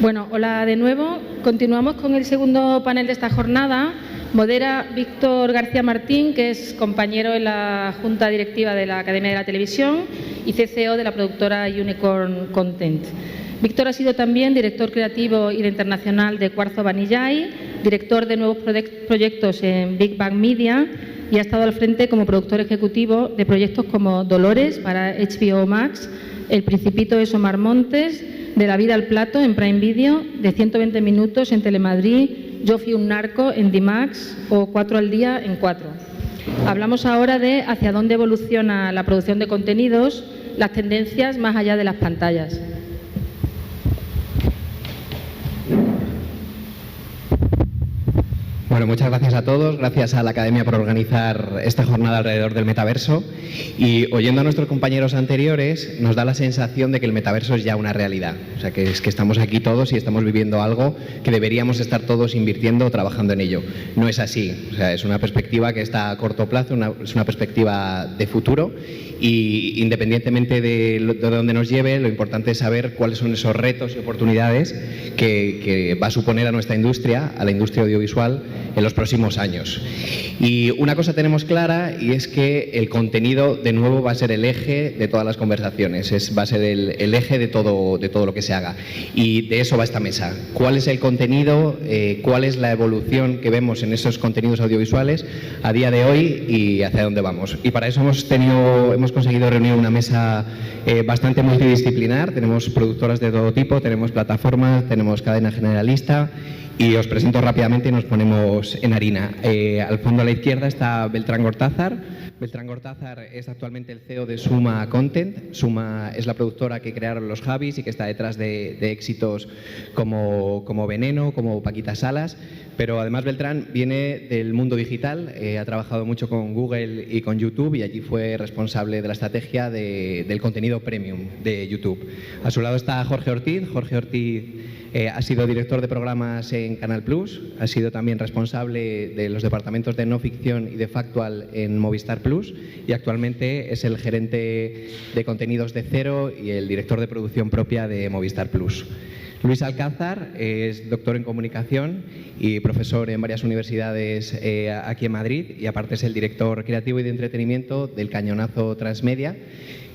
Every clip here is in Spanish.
Bueno, hola de nuevo. Continuamos con el segundo panel de esta jornada. Modera Víctor García Martín, que es compañero en la Junta Directiva de la Academia de la Televisión y CCO de la productora Unicorn Content. Víctor ha sido también director creativo y internacional de Cuarzo Vanillay, director de nuevos proyectos en Big Bang Media y ha estado al frente como productor ejecutivo de proyectos como Dolores para HBO Max, El Principito de Somar Montes, De la vida al plato en Prime Video, de 120 minutos en Telemadrid, Yo fui un narco en D-Max o 4 al día en 4. Hablamos ahora de hacia dónde evoluciona la producción de contenidos, las tendencias más allá de las pantallas. Bueno, muchas gracias a todos, gracias a la Academia por organizar esta jornada alrededor del metaverso. Y oyendo a nuestros compañeros anteriores, nos da la sensación de que el metaverso es ya una realidad. O sea, que es que estamos aquí todos y estamos viviendo algo que deberíamos estar todos invirtiendo o trabajando en ello. No es así. O sea, es una perspectiva que está a corto plazo, es una perspectiva de futuro. Y independientemente de dónde nos lleve, lo importante es saber cuáles son esos retos y oportunidades que va a suponer a nuestra industria, a la industria audiovisual, en los próximos años. Y una cosa tenemos clara, y es que el contenido, de nuevo, va a ser el eje de todas las conversaciones, va a ser el eje de todo lo que se haga. Y de eso va esta mesa. ¿Cuál es el contenido? ¿Cuál es la evolución que vemos en esos contenidos audiovisuales a día de hoy y hacia dónde vamos? Y para eso hemos conseguido reunir una mesa bastante multidisciplinar. Tenemos productoras de todo tipo, tenemos plataformas, tenemos cadena generalista. Y os presento rápidamente y nos ponemos en harina. Al fondo a la izquierda está Beltrán Gortázar. Beltrán Gortázar es actualmente el CEO de Suma Content. Suma es la productora que crearon los Javis y que está detrás de éxitos como Veneno, como Paquita Salas. Pero además Beltrán viene del mundo digital, ha trabajado mucho con Google y con YouTube y allí fue responsable de la estrategia del contenido premium de YouTube. A su lado está Jorge Ortiz. Jorge Ortiz ha sido director de programas en Canal Plus, ha sido también responsable de los departamentos de no ficción y de factual en Movistar Plus y actualmente es el gerente de contenidos de Cero y el director de producción propia de Movistar Plus. Luis Alcázar es doctor en comunicación y profesor en varias universidades aquí en Madrid y aparte es el director creativo y de entretenimiento del Cañonazo Transmedia,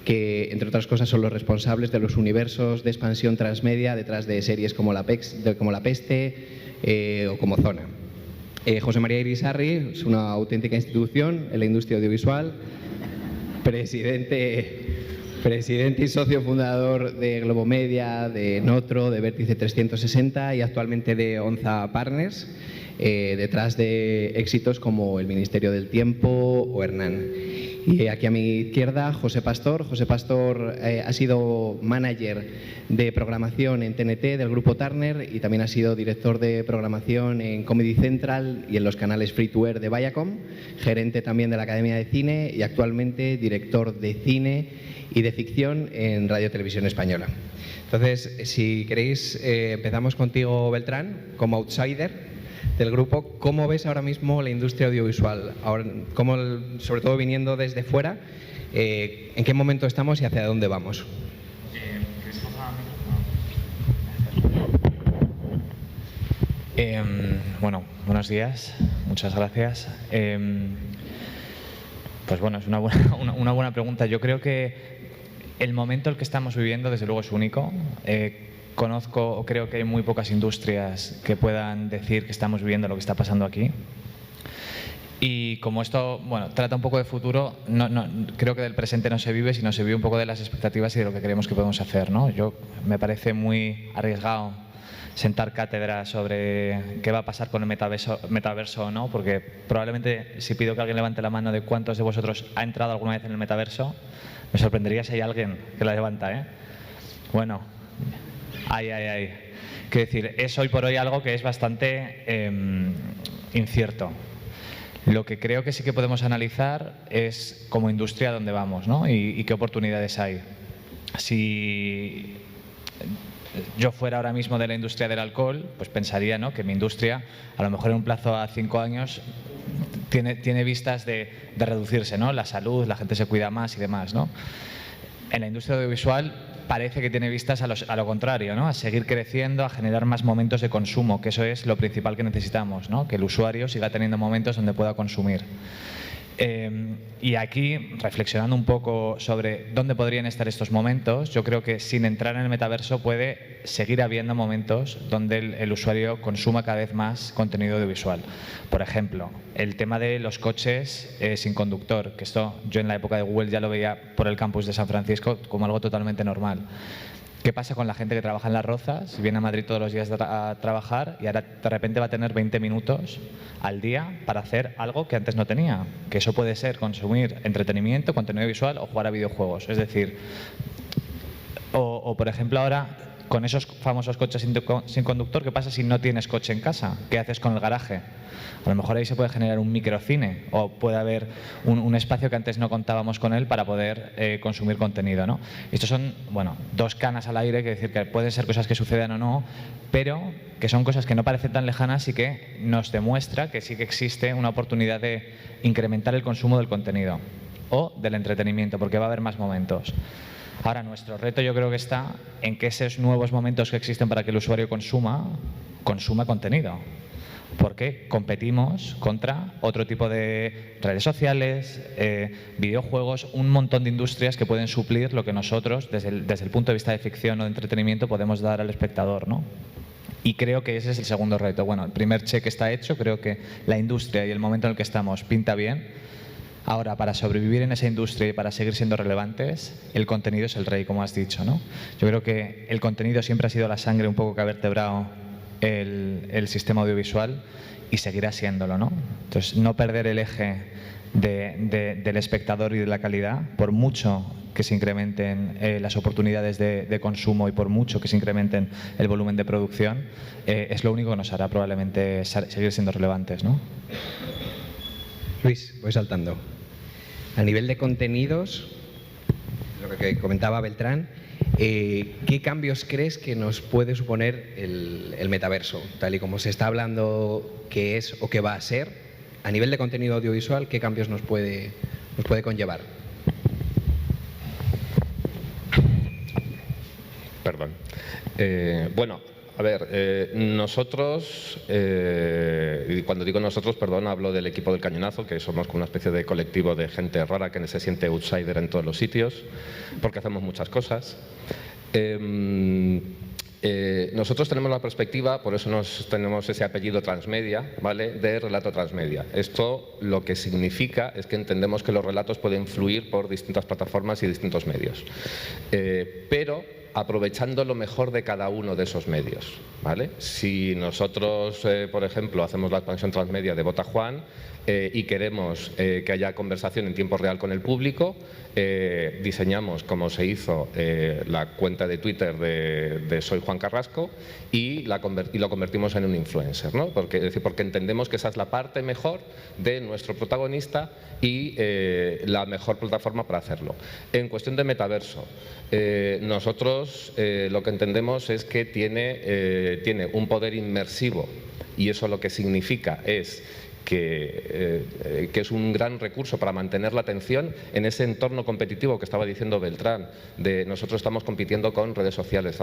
que entre otras cosas son los responsables de los universos de expansión transmedia detrás de series como La Peste o como Zona. José María Irisarri es una auténtica institución en la industria audiovisual, presidente y socio fundador de Globomedia, de Notro, de Vértice 360 y actualmente de Onza Partners, detrás de éxitos como El Ministerio del Tiempo o Hernán. Y aquí a mi izquierda, José Pastor. José Pastor ha sido manager de programación en TNT del grupo Turner y también ha sido director de programación en Comedy Central y en los canales Free to Air de Viacom, gerente también de la Academia de Cine y actualmente director de cine y de ficción en Radio Televisión Española. Entonces, si queréis, empezamos contigo, Beltrán, como outsider del grupo. ¿Cómo ves ahora mismo la industria audiovisual? Ahora, sobre todo viniendo desde fuera, ¿en qué momento estamos y hacia dónde vamos? Bueno, buenos días, muchas gracias. Pues bueno, es una buena pregunta. Yo creo que el momento en el que estamos viviendo, desde luego, es único. Creo que hay muy pocas industrias que puedan decir que estamos viviendo lo que está pasando aquí. Y como esto, bueno, trata un poco de futuro, creo que del presente no se vive, sino se vive un poco de las expectativas y de lo que creemos que podemos hacer, ¿no? Me parece muy arriesgado sentar cátedra sobre qué va a pasar con el metaverso o no, porque probablemente si pido que alguien levante la mano de cuántos de vosotros ha entrado alguna vez en el metaverso, me sorprendería si hay alguien que la levanta, ¿eh? Bueno, quiero decir, es hoy por hoy algo que es bastante incierto. Lo que creo que sí que podemos analizar es como industria dónde vamos, ¿no? Y qué oportunidades hay. Si yo fuera ahora mismo de la industria del alcohol, pues pensaría, ¿no?, que mi industria, a lo mejor en un plazo a 5 años, tiene vistas de reducirse, ¿no? La salud, la gente se cuida más y demás, ¿no? en la industria audiovisual parece que tiene vistas a lo contrario, ¿no? A seguir creciendo, a generar más momentos de consumo, que eso es lo principal que necesitamos, ¿no? Que el usuario siga teniendo momentos donde pueda consumir. Y aquí, reflexionando un poco sobre dónde podrían estar estos momentos, yo creo que sin entrar en el metaverso puede seguir habiendo momentos donde el usuario consuma cada vez más contenido audiovisual. Por ejemplo, el tema de los coches sin conductor, que esto yo en la época de Google ya lo veía por el campus de San Francisco como algo totalmente normal. ¿Qué pasa con la gente que trabaja en Las Rozas, viene a Madrid todos los días a trabajar y ahora de repente va a tener 20 minutos al día para hacer algo que antes no tenía? Que eso puede ser consumir entretenimiento, contenido visual o jugar a videojuegos. Es decir, o por ejemplo ahora con esos famosos coches sin conductor, ¿qué pasa si no tienes coche en casa? ¿Qué haces con el garaje? A lo mejor ahí se puede generar un microcine o puede haber un espacio que antes no contábamos con él para poder consumir contenido, ¿no? Estos son, bueno, dos canas al aire, que decir que pueden ser cosas que sucedan o no, pero que son cosas que no parecen tan lejanas y que nos demuestra que sí que existe una oportunidad de incrementar el consumo del contenido o del entretenimiento, porque va a haber más momentos. Ahora, nuestro reto yo creo que está en que esos nuevos momentos que existen para que el usuario consuma contenido. Porque competimos contra otro tipo de redes sociales, videojuegos, un montón de industrias que pueden suplir lo que nosotros, desde el punto de vista de ficción o de entretenimiento, podemos dar al espectador, ¿no? Y creo que ese es el segundo reto. Bueno, el primer check está hecho, creo que la industria y el momento en el que estamos pinta bien. Ahora, para sobrevivir en esa industria y para seguir siendo relevantes, el contenido es el rey, como has dicho, ¿no? Yo creo que el contenido siempre ha sido la sangre un poco que ha vertebrado el sistema audiovisual y seguirá siéndolo, ¿no? Entonces, no perder el eje del espectador y de la calidad, por mucho que se incrementen las oportunidades de consumo y por mucho que se incrementen el volumen de producción, es lo único que nos hará probablemente seguir siendo relevantes, ¿no? Luis, voy saltando. A nivel de contenidos, lo que comentaba Beltrán, ¿qué cambios crees que nos puede suponer el metaverso? Tal y como se está hablando que es o que va a ser, a nivel de contenido audiovisual, ¿qué cambios nos puede conllevar? Perdón. Bueno, a ver, nosotros, y cuando digo nosotros, perdón, hablo del equipo del Cañonazo, que somos como una especie de colectivo de gente rara que se siente outsider en todos los sitios, porque hacemos muchas cosas. Nosotros tenemos la perspectiva, por eso tenemos ese apellido transmedia, ¿vale?, de relato transmedia. Esto lo que significa es que entendemos que los relatos pueden fluir por distintas plataformas y distintos medios, pero aprovechando lo mejor de cada uno de esos medios, ¿vale? Si nosotros, por ejemplo, hacemos la expansión transmedia de Vota Juan y queremos que haya conversación en tiempo real con el público, diseñamos, como se hizo, la cuenta de Twitter de Soy Juan Carrasco y lo convertimos en un influencer, ¿no? Porque entendemos que esa es la parte mejor de nuestro protagonista y la mejor plataforma para hacerlo. En cuestión de metaverso, nosotros lo que entendemos es que tiene un poder inmersivo, y eso lo que significa es que es un gran recurso para mantener la atención en ese entorno competitivo que estaba diciendo Beltrán. Nosotros estamos compitiendo con redes sociales,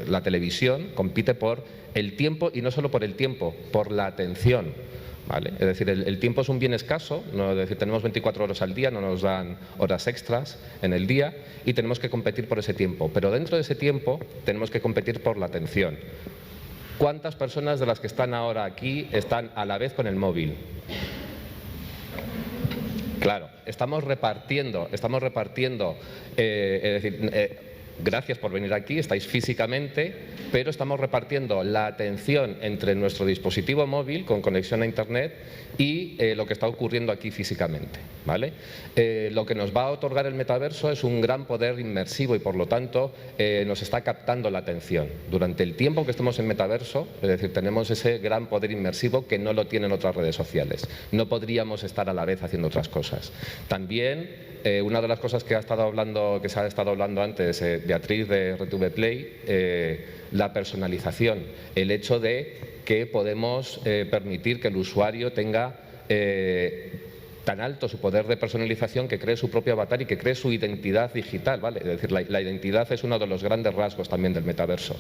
la televisión compite por el tiempo, y no solo por el tiempo, por la atención, ¿vale? Es decir, el tiempo es un bien escaso, ¿no? Es decir, tenemos 24 horas al día, no nos dan horas extras en el día y tenemos que competir por ese tiempo, pero dentro de ese tiempo tenemos que competir por la atención. ¿Cuántas personas de las que están ahora aquí están a la vez con el móvil? Claro, estamos repartiendo, es decir, gracias por venir aquí, estáis físicamente, pero estamos repartiendo la atención entre nuestro dispositivo móvil con conexión a Internet y lo que está ocurriendo aquí físicamente, ¿vale? Lo que nos va a otorgar el metaverso es un gran poder inmersivo y, por lo tanto, nos está captando la atención. Durante el tiempo que estemos en metaverso, es decir, tenemos ese gran poder inmersivo que no lo tienen otras redes sociales. No podríamos estar a la vez haciendo otras cosas. También, una de las cosas que se ha estado hablando antes, Beatriz de RTV Play, la personalización, el hecho de que podemos permitir que el usuario tenga tan alto su poder de personalización que cree su propio avatar y que cree su identidad digital, ¿vale? Es decir, la identidad es uno de los grandes rasgos también del metaverso.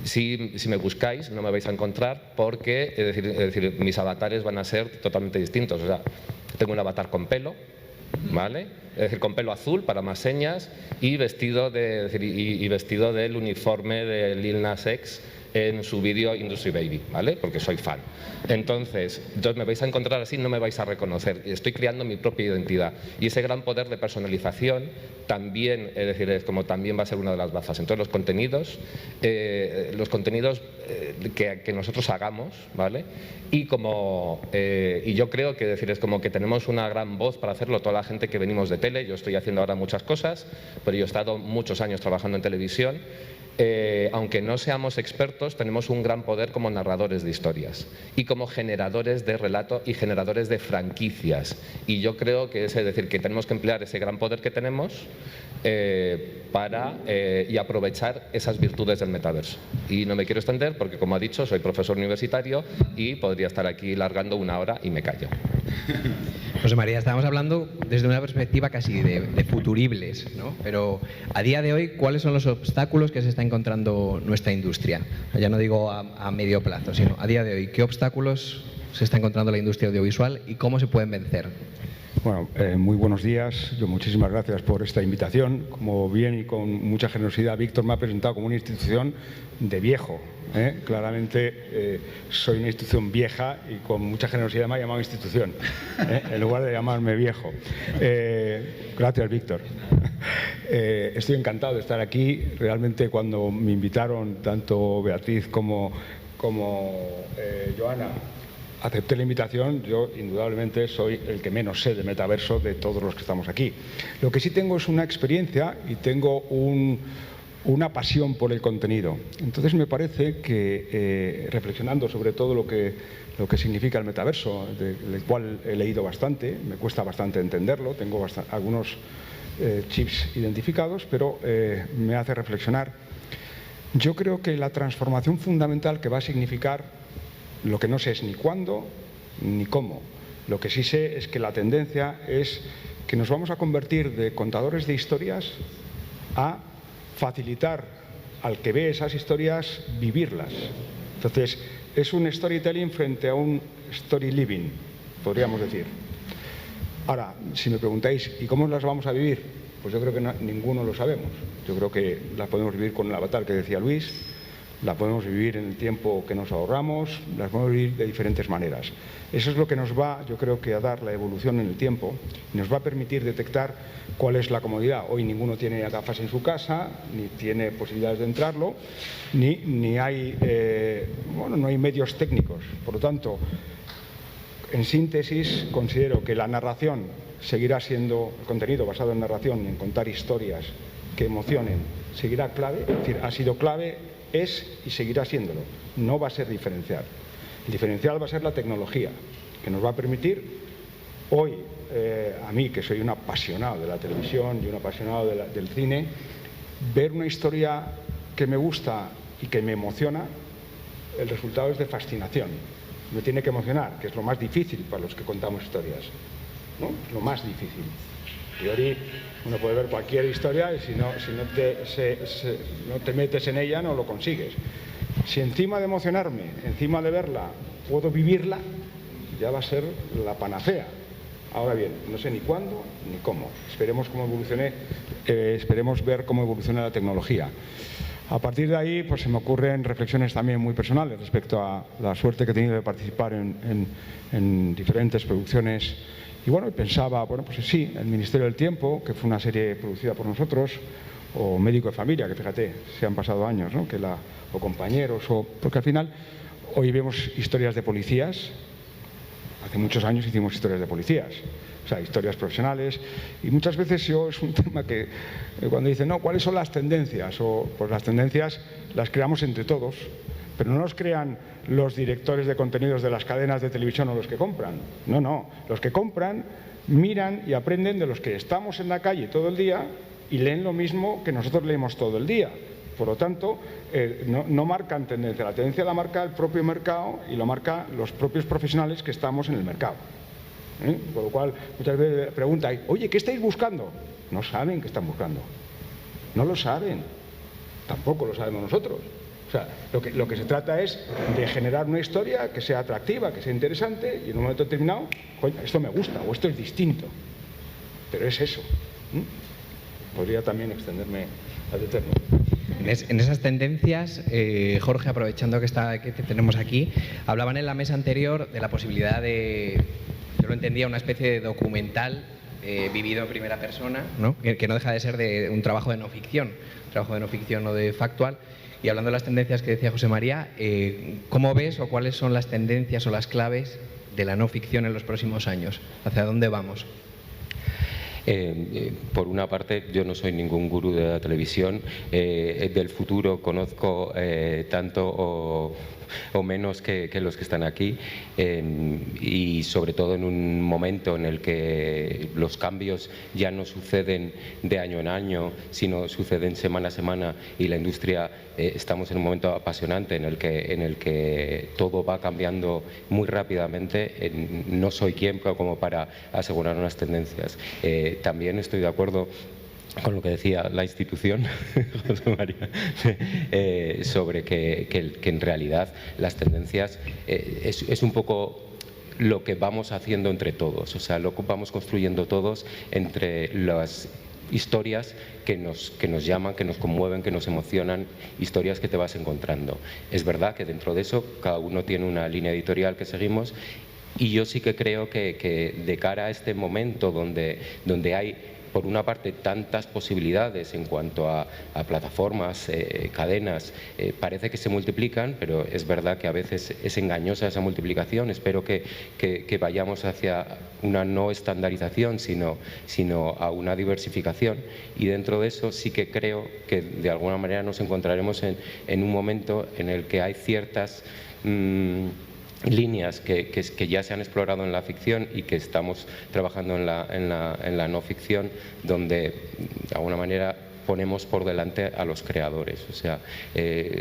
Si me buscáis no me vais a encontrar porque es decir, mis avatares van a ser totalmente distintos. O sea, tengo un avatar con pelo, ¿vale? Es decir, con pelo azul para más señas y vestido del uniforme de Lil Nas X en su vídeo Industry Baby, ¿vale? Porque soy fan. Entonces me vais a encontrar así, no me vais a reconocer. Estoy creando mi propia identidad. Y ese gran poder de personalización también, es decir, también va a ser una de las bazas. Entonces los contenidos que nosotros hagamos, ¿vale? Y yo creo que es como que tenemos una gran voz para hacerlo toda la gente que venimos de tele. Yo estoy haciendo ahora muchas cosas, pero yo he estado muchos años trabajando en televisión. Aunque no seamos expertos, tenemos un gran poder como narradores de historias y como generadores de relato y generadores de franquicias. Y yo creo que que tenemos que emplear ese gran poder que tenemos y aprovechar esas virtudes del metaverso. Y no me quiero extender porque, como ha dicho, soy profesor universitario y podría estar aquí largando 1 hora y me callo. José María, estábamos hablando desde una perspectiva casi de futuribles, ¿no? Pero a día de hoy, ¿cuáles son los obstáculos que se está encontrando nuestra industria? Ya no digo a medio plazo, sino a día de hoy, ¿qué obstáculos se está encontrando la industria audiovisual y cómo se pueden vencer? Bueno, muy buenos días. Muchísimas gracias por esta invitación. Como bien y con mucha generosidad, Víctor me ha presentado como una institución de viejo. Claramente soy una institución vieja y con mucha generosidad me ha llamado institución, en lugar de llamarme viejo. Gracias, Víctor. Estoy encantado de estar aquí. Realmente cuando me invitaron, tanto Beatriz como Joana, acepté la invitación. Yo indudablemente soy el que menos sé de metaverso de todos los que estamos aquí. Lo que sí tengo es una experiencia y tengo una pasión por el contenido. Entonces me parece que reflexionando sobre todo lo que significa el metaverso, del cual he leído bastante, me cuesta bastante entenderlo, tengo algunos chips identificados, pero me hace reflexionar. Yo creo que la transformación fundamental que va a significar, lo que no sé es ni cuándo ni cómo. Lo que sí sé es que la tendencia es que nos vamos a convertir de contadores de historias a facilitar al que ve esas historias vivirlas. Entonces, es un storytelling frente a un story living, podríamos decir. Ahora, si me preguntáis, ¿y cómo las vamos a vivir? Pues yo creo que ninguno lo sabemos. Yo creo que las podemos vivir con el avatar que decía Luis, la podemos vivir en el tiempo que nos ahorramos, las podemos vivir de diferentes maneras. Eso es lo que nos va, yo creo que a dar la evolución en el tiempo y nos va a permitir detectar cuál es la comodidad. Hoy ninguno tiene gafas en su casa, ni tiene posibilidades de entrarlo, ni hay, no hay medios técnicos. Por lo tanto, en síntesis, considero que la narración seguirá siendo, el contenido basado en narración y en contar historias que emocionen, seguirá clave, es decir, ha sido clave, es y seguirá siéndolo. No va a ser diferencial. El diferencial va a ser la tecnología, que nos va a permitir hoy, a mí que soy un apasionado de la televisión y un apasionado del cine, ver una historia que me gusta y que me emociona, el resultado es de fascinación. Me tiene que emocionar, que es lo más difícil para los que contamos historias, ¿no? Es lo más difícil. A priori, uno puede ver cualquier historia y si no te metes en ella no lo consigues. Si encima de emocionarme, encima de verla, puedo vivirla, ya va a ser la panacea. Ahora bien, no sé ni cuándo ni cómo. Esperemos ver cómo evoluciona la tecnología. A partir de ahí, pues se me ocurren reflexiones también muy personales respecto a la suerte que he tenido de participar en diferentes producciones. Y bueno, pensaba, pues sí, El Ministerio del Tiempo, que fue una serie producida por nosotros, o Médico de Familia, que fíjate, se han pasado años, ¿no? O Compañeros, porque al final hoy vemos historias de policías. Hace muchos años hicimos historias de policías, o sea, historias profesionales, y muchas veces es un tema que cuando dicen, no, ¿cuáles son las tendencias? Pues las tendencias las creamos entre todos, pero no los crean los directores de contenidos de las cadenas de televisión o los que compran. No, los que compran miran y aprenden de los que estamos en la calle todo el día y leen lo mismo que nosotros leemos todo el día. Por lo tanto, no marcan tendencia. La tendencia la marca el propio mercado y lo marcan los propios profesionales que estamos en el mercado. Con lo cual, muchas veces preguntan, oye, ¿qué estáis buscando? No saben qué están buscando. No lo saben. Tampoco lo sabemos nosotros. O sea, lo que se trata es de generar una historia que sea atractiva, que sea interesante, y en un momento determinado, coño, esto me gusta o esto es distinto. Pero es eso. Podría también extenderme ad eternum. En esas tendencias, Jorge, aprovechando que te tenemos aquí, hablaban en la mesa anterior de la posibilidad de, yo lo entendía, una especie de documental vivido en primera persona, ¿no? Que no deja de ser de un trabajo de no ficción, o de factual. Y hablando de las tendencias que decía José María, ¿cómo ves o cuáles son las tendencias o las claves de la no ficción en los próximos años? ¿Hacia dónde vamos? Por una parte, yo no soy ningún gurú de la televisión. Del futuro conozco tanto o menos que los que están aquí, y sobre todo en un momento en el que los cambios ya no suceden de año en año, sino suceden semana a semana, y la industria, estamos en un momento apasionante en el que todo va cambiando muy rápidamente. No soy quien como para asegurar unas tendencias. También estoy de acuerdo con lo que decía la institución, José María, sobre que en realidad las tendencias es un poco lo que vamos haciendo entre todos, o sea, lo que vamos construyendo todos entre las historias que nos llaman, que nos conmueven, que nos emocionan, historias que te vas encontrando. Es verdad que dentro de eso cada uno tiene una línea editorial que seguimos, y yo sí que creo que de cara a este momento donde hay, por una parte, tantas posibilidades en cuanto a plataformas, cadenas, parece que se multiplican, pero es verdad que a veces es engañosa esa multiplicación. Espero que vayamos hacia una no estandarización, sino a una diversificación, y dentro de eso sí que creo que de alguna manera nos encontraremos en un momento en el que hay ciertas líneas que ya se han explorado en la ficción y que estamos trabajando en la no ficción, donde de alguna manera ponemos por delante a los creadores. O sea,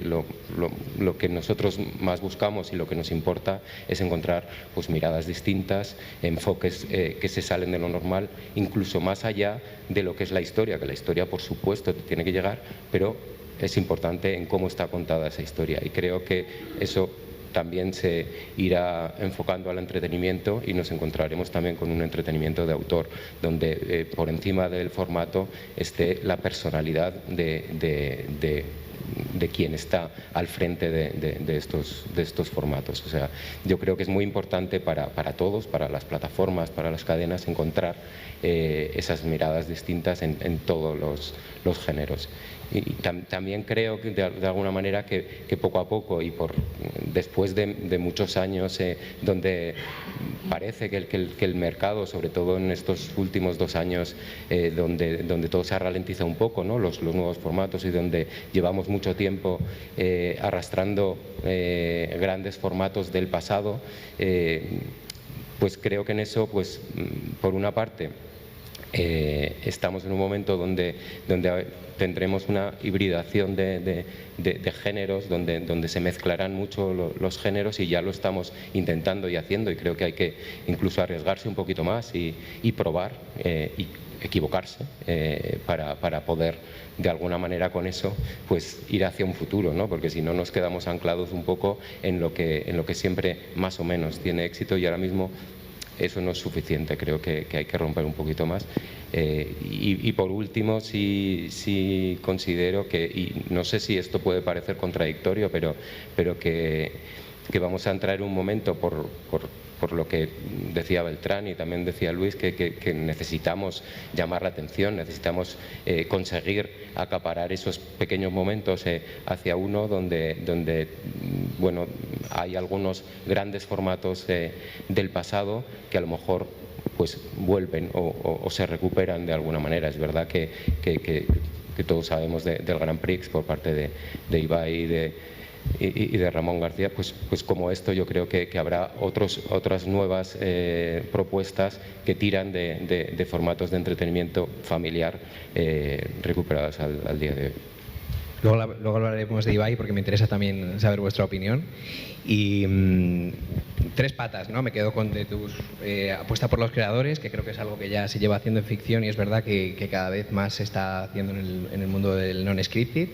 lo que nosotros más buscamos y lo que nos importa es encontrar pues miradas distintas, enfoques que se salen de lo normal, incluso más allá de lo que es la historia, que la historia por supuesto tiene que llegar, pero es importante en cómo está contada esa historia, y creo que eso también se irá enfocando al entretenimiento, y nos encontraremos también con un entretenimiento de autor, donde por encima del formato esté la personalidad de quien está al frente de estos formatos. O sea, yo creo que es muy importante para todos, para las plataformas, para las cadenas, encontrar esas miradas distintas en todos los géneros. Y también creo que de alguna manera que poco a poco, y después de muchos años donde parece que el mercado, sobre todo en estos últimos 2 años, donde todo se ha ralentizado un poco, ¿no? Los nuevos formatos, y donde llevamos mucho tiempo arrastrando grandes formatos del pasado, pues creo que en eso, pues por una parte, estamos en un momento donde tendremos una hibridación de géneros, donde se mezclarán mucho los géneros, y ya lo estamos intentando y haciendo, y creo que hay que incluso arriesgarse un poquito más y probar y equivocarse para poder de alguna manera con eso pues ir hacia un futuro, ¿no? Porque si no nos quedamos anclados un poco en lo que siempre más o menos tiene éxito, y ahora mismo eso no es suficiente. Creo que hay que romper un poquito más. Y por último, sí considero que, y no sé si esto puede parecer contradictorio, pero que vamos a entrar en un momento, por lo que decía Beltrán y también decía Luis, que necesitamos llamar la atención, necesitamos conseguir acaparar esos pequeños momentos hacia uno donde bueno, hay algunos grandes formatos del pasado que a lo mejor pues vuelven o se recuperan de alguna manera. Es verdad que todos sabemos del Grand Prix por parte de Ibai y de Ramón García, pues como esto yo creo que habrá otras nuevas propuestas que tiran de formatos de entretenimiento familiar recuperadas al día de hoy. Luego hablaremos de Ibai porque me interesa también saber vuestra opinión. Y 3 patas, ¿no? Me quedo con de tus apuesta por los creadores, que creo que es algo que ya se lleva haciendo en ficción y es verdad que cada vez más se está haciendo en el mundo del non-scripted.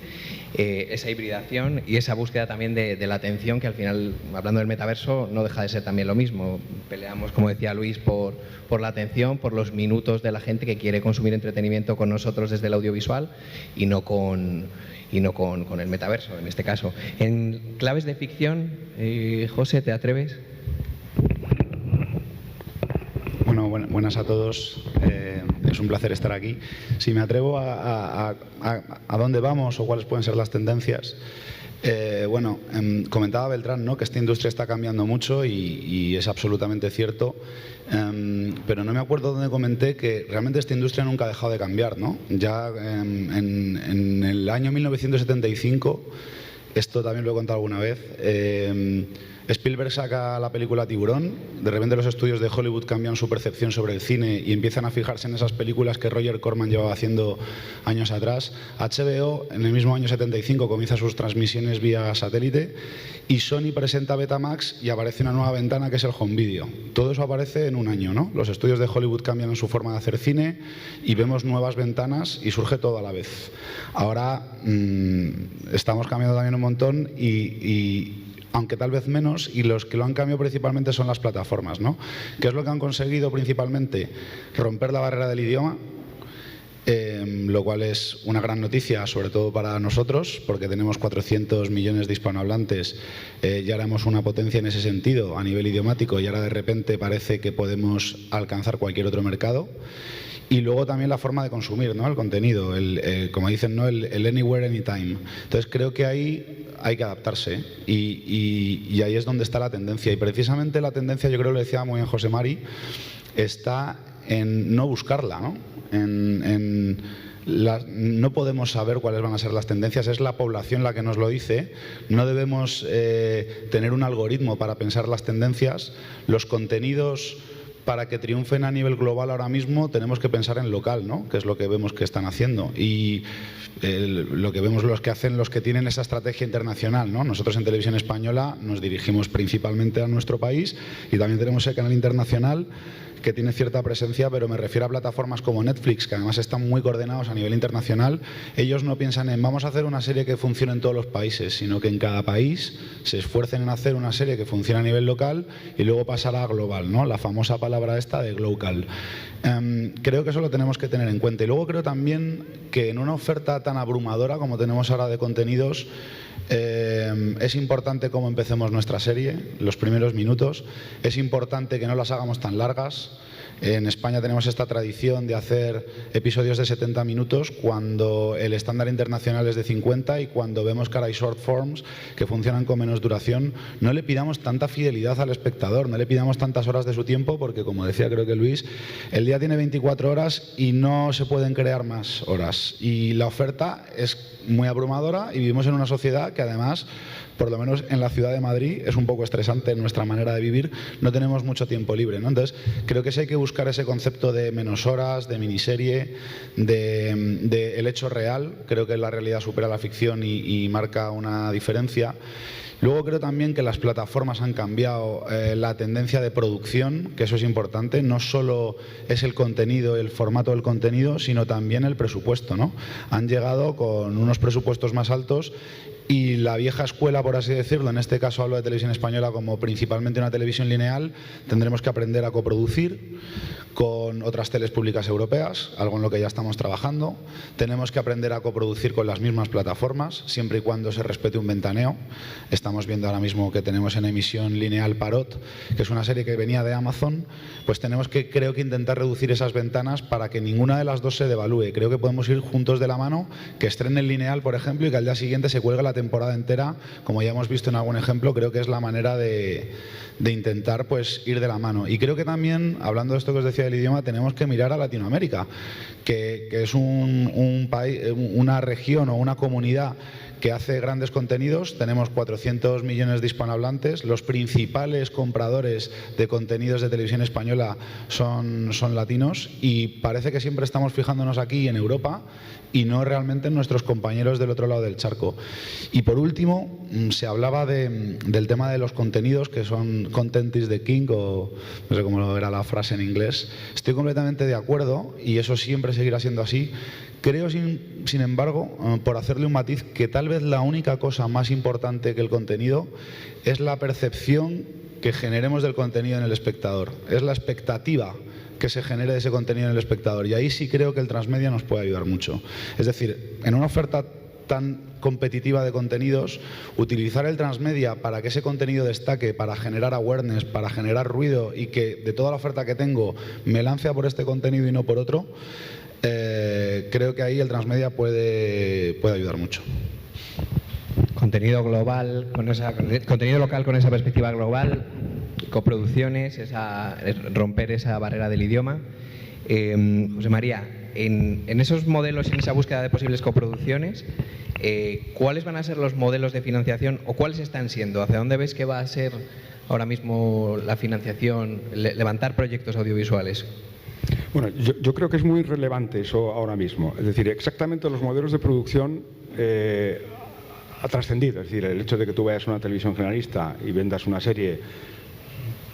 Esa hibridación y esa búsqueda también de la atención, que al final, hablando del metaverso, no deja de ser también lo mismo. Peleamos, como decía Luis, por la atención, por los minutos de la gente que quiere consumir entretenimiento con nosotros desde el audiovisual y no con el metaverso, en este caso. En claves de ficción, José, ¿te atreves? Bueno, buenas a todos. Es un placer estar aquí. Si me atrevo a dónde vamos o cuáles pueden ser las tendencias. Comentaba Beltrán, ¿no?, que esta industria está cambiando mucho y es absolutamente cierto, pero no me acuerdo dónde comenté que realmente esta industria nunca ha dejado de cambiar, ¿no? Ya en el año 1975, esto también lo he contado alguna vez, Spielberg saca la película Tiburón, de repente los estudios de Hollywood cambian su percepción sobre el cine y empiezan a fijarse en esas películas que Roger Corman llevaba haciendo años atrás. HBO, en el mismo año 75, comienza sus transmisiones vía satélite y Sony presenta Betamax y aparece una nueva ventana que es el home video. Todo eso aparece en un año, ¿no? Los estudios de Hollywood cambian en su forma de hacer cine y vemos nuevas ventanas y surge todo a la vez. Ahora estamos cambiando también un montón y aunque tal vez menos, y los que lo han cambiado principalmente son las plataformas, ¿no? ¿Qué es lo que han conseguido principalmente? Romper la barrera del idioma, lo cual es una gran noticia, sobre todo para nosotros, porque tenemos 400 millones de hispanohablantes, ya éramos una potencia en ese sentido, a nivel idiomático, y ahora de repente parece que podemos alcanzar cualquier otro mercado. Y luego también la forma de consumir, ¿no?, el contenido, como dicen, ¿no?, el anywhere, anytime. Entonces creo que ahí hay que adaptarse y ahí es donde está la tendencia. Y precisamente la tendencia, yo creo que lo decía muy bien José Mari, está en no buscarla, ¿no? No podemos saber cuáles van a ser las tendencias, es la población la que nos lo dice. No debemos tener un algoritmo para pensar las tendencias. Los contenidos, para que triunfen a nivel global ahora mismo, tenemos que pensar en local, ¿no?, que es lo que vemos que están haciendo. Y lo que vemos los que tienen esa estrategia internacional, ¿no? Nosotros en Televisión Española nos dirigimos principalmente a nuestro país y también tenemos el canal internacional que tiene cierta presencia, pero me refiero a plataformas como Netflix, que además están muy coordinados a nivel internacional. Ellos no piensan en vamos a hacer una serie que funcione en todos los países, sino que en cada país se esfuercen en hacer una serie que funcione a nivel local y luego pasará a global, ¿no? La famosa palabra esta de glocal. Creo que eso lo tenemos que tener en cuenta. Y luego creo también que en una oferta tan abrumadora como tenemos ahora de contenidos, es importante cómo empecemos nuestra serie, los primeros minutos. Es importante que no las hagamos tan largas. En España tenemos esta tradición de hacer episodios de 70 minutos cuando el estándar internacional es de 50 y cuando vemos que ahora hay short forms que funcionan con menos duración. No le pidamos tanta fidelidad al espectador, no le pidamos tantas horas de su tiempo porque, como decía creo que Luis, el día tiene 24 horas y no se pueden crear más horas. Y la oferta es muy abrumadora y vivimos en una sociedad que además, por lo menos en la ciudad de Madrid, es un poco estresante en nuestra manera de vivir, no tenemos mucho tiempo libre, ¿no? Entonces, creo que sí hay que buscar ese concepto de menos horas, de miniserie, de el hecho real. Creo que la realidad supera la ficción y marca una diferencia. Luego creo también que las plataformas han cambiado la tendencia de producción, que eso es importante. No solo es el contenido, el formato del contenido, sino también el presupuesto, ¿no? Han llegado con unos presupuestos más altos y la vieja escuela, por así decirlo, en este caso hablo de Televisión Española como principalmente una televisión lineal, tendremos que aprender a coproducir con otras teles públicas europeas, algo en lo que ya estamos trabajando. Tenemos que aprender a coproducir con las mismas plataformas, siempre y cuando se respete un ventaneo. Estamos viendo ahora mismo que tenemos en emisión lineal Parot, que es una serie que venía de Amazon, pues tenemos que, creo que, intentar reducir esas ventanas para que ninguna de las dos se devalúe. Creo que podemos ir juntos de la mano, que estrene el lineal, por ejemplo, y que al día siguiente se cuelgue la temporada entera, como ya hemos visto en algún ejemplo. Creo que es la manera de intentar pues ir de la mano. Y creo que también, hablando de esto que os decía del idioma, tenemos que mirar a Latinoamérica, que es un país, una región o una comunidad que hace grandes contenidos. Tenemos 400 millones de hispanohablantes. Los principales compradores de contenidos de televisión española son latinos y parece que siempre estamos fijándonos aquí en Europa y no realmente en nuestros compañeros del otro lado del charco. Y por último, se hablaba del tema de los contenidos, que son content is the king, o no sé cómo era la frase en inglés. Estoy completamente de acuerdo y eso siempre seguirá siendo así. Creo, sin embargo, por hacerle un matiz, que tal vez la única cosa más importante que el contenido es la percepción que generemos del contenido en el espectador. Es la expectativa que se genere de ese contenido en el espectador. Y ahí sí creo que el transmedia nos puede ayudar mucho. Es decir, en una oferta tan competitiva de contenidos, utilizar el transmedia para que ese contenido destaque, para generar awareness, para generar ruido y que de toda la oferta que tengo me lance a por este contenido y no por otro, creo que ahí el transmedia puede ayudar mucho. Contenido global, contenido local con esa perspectiva global, coproducciones, romper esa barrera del idioma. José María, en esos modelos, en esa búsqueda de posibles coproducciones, ¿cuáles van a ser los modelos de financiación o cuáles están siendo? ¿Hacia dónde ves que va a ser ahora mismo la financiación, levantar proyectos audiovisuales? Bueno, yo creo que es muy relevante eso ahora mismo. Es decir, exactamente los modelos de producción ha trascendido. Es decir, el hecho de que tú vayas a una televisión generalista y vendas una serie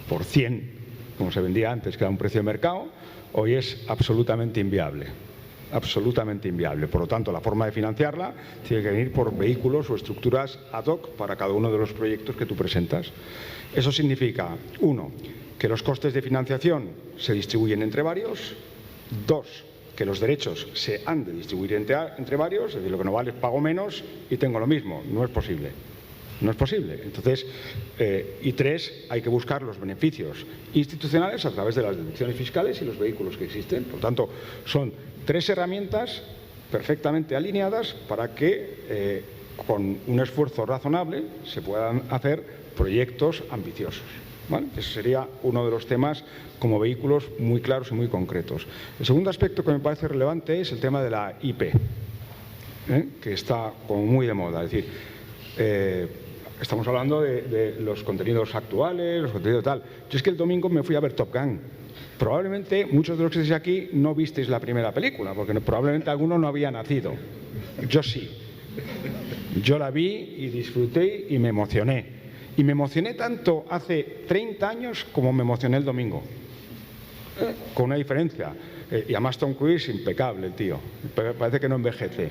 por 100, como se vendía antes, que era un precio de mercado, hoy es absolutamente inviable. Absolutamente inviable. Por lo tanto, la forma de financiarla tiene que venir por vehículos o estructuras ad hoc para cada uno de los proyectos que tú presentas. Eso significa, 1, que los costes de financiación se distribuyen entre varios. 2, que los derechos se han de distribuir entre varios. Es decir, lo que no vale es pago menos y tengo lo mismo. No es posible. No es posible. Entonces, y 3, hay que buscar los beneficios institucionales a través de las deducciones fiscales y los vehículos que existen. Por lo tanto, son 3 herramientas perfectamente alineadas para que con un esfuerzo razonable se puedan hacer proyectos ambiciosos. ¿Vale? Ese sería uno de los temas como vehículos muy claros y muy concretos. El segundo aspecto que me parece relevante es el tema de la IP, que está como muy de moda. Es decir, estamos hablando de los contenidos actuales, los contenidos tal. Yo es que el domingo me fui a ver Top Gun. Probablemente muchos de los que estéis aquí no visteis la primera película, porque probablemente alguno no había nacido. Yo sí. Yo la vi y disfruté y me emocioné. Y me emocioné tanto hace 30 años como me emocioné el domingo. Con una diferencia. Y además Tom Cruise, impecable el tío. Parece que no envejece.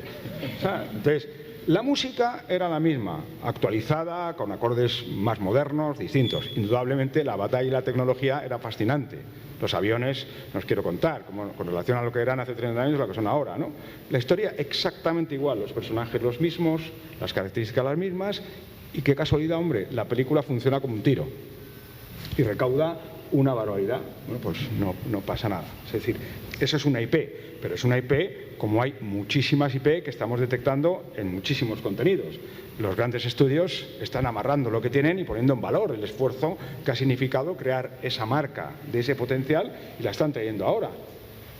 Entonces, la música era la misma, actualizada, con acordes más modernos, distintos. Indudablemente la batalla y la tecnología era fascinante. Los aviones, no os quiero contar, con relación a lo que eran hace 30 años, lo que son ahora, ¿no? La historia exactamente igual, los personajes los mismos, las características las mismas, y qué casualidad, hombre, la película funciona como un tiro y recauda una barbaridad. Bueno, pues no pasa nada. Es decir, eso es una IP, pero es una IP como hay muchísimas IP que estamos detectando en muchísimos contenidos. Los grandes estudios están amarrando lo que tienen y poniendo en valor el esfuerzo que ha significado crear esa marca de ese potencial y la están trayendo ahora.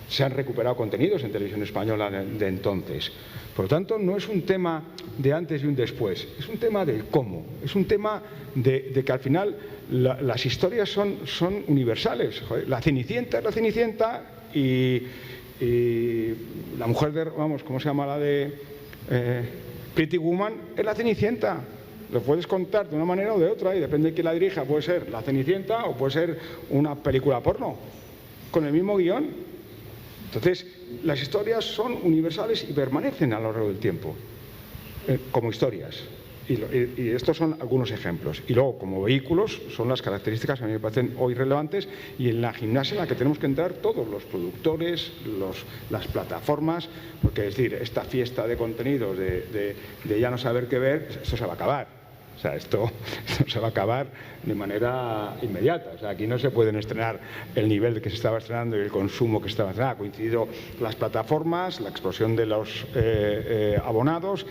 Se han recuperado contenidos en televisión española de entonces. Por lo tanto, no es un tema de antes y un después, es un tema del cómo, es un tema de que al final las historias son universales. Joder, la Cenicienta es la Cenicienta y la mujer de, vamos, ¿cómo se llama la de Pretty Woman? Es la Cenicienta. Lo puedes contar de una manera o de otra y depende de quién la dirija. Puede ser la Cenicienta o puede ser una película porno con el mismo guión. Entonces, las historias son universales y permanecen a lo largo del tiempo, como historias. Y estos son algunos ejemplos. Y luego, como vehículos, son las características que a mí me parecen hoy relevantes y en la gimnasia en la que tenemos que entrar todos, los productores, las plataformas, porque es decir, esta fiesta de contenidos, de ya no saber qué ver, esto se va a acabar. O sea, esto se va a acabar de manera inmediata. O sea, aquí no se pueden estrenar el nivel que se estaba estrenando y el consumo que se estaba estrenando. Ha coincidido las plataformas, la explosión de los abonados,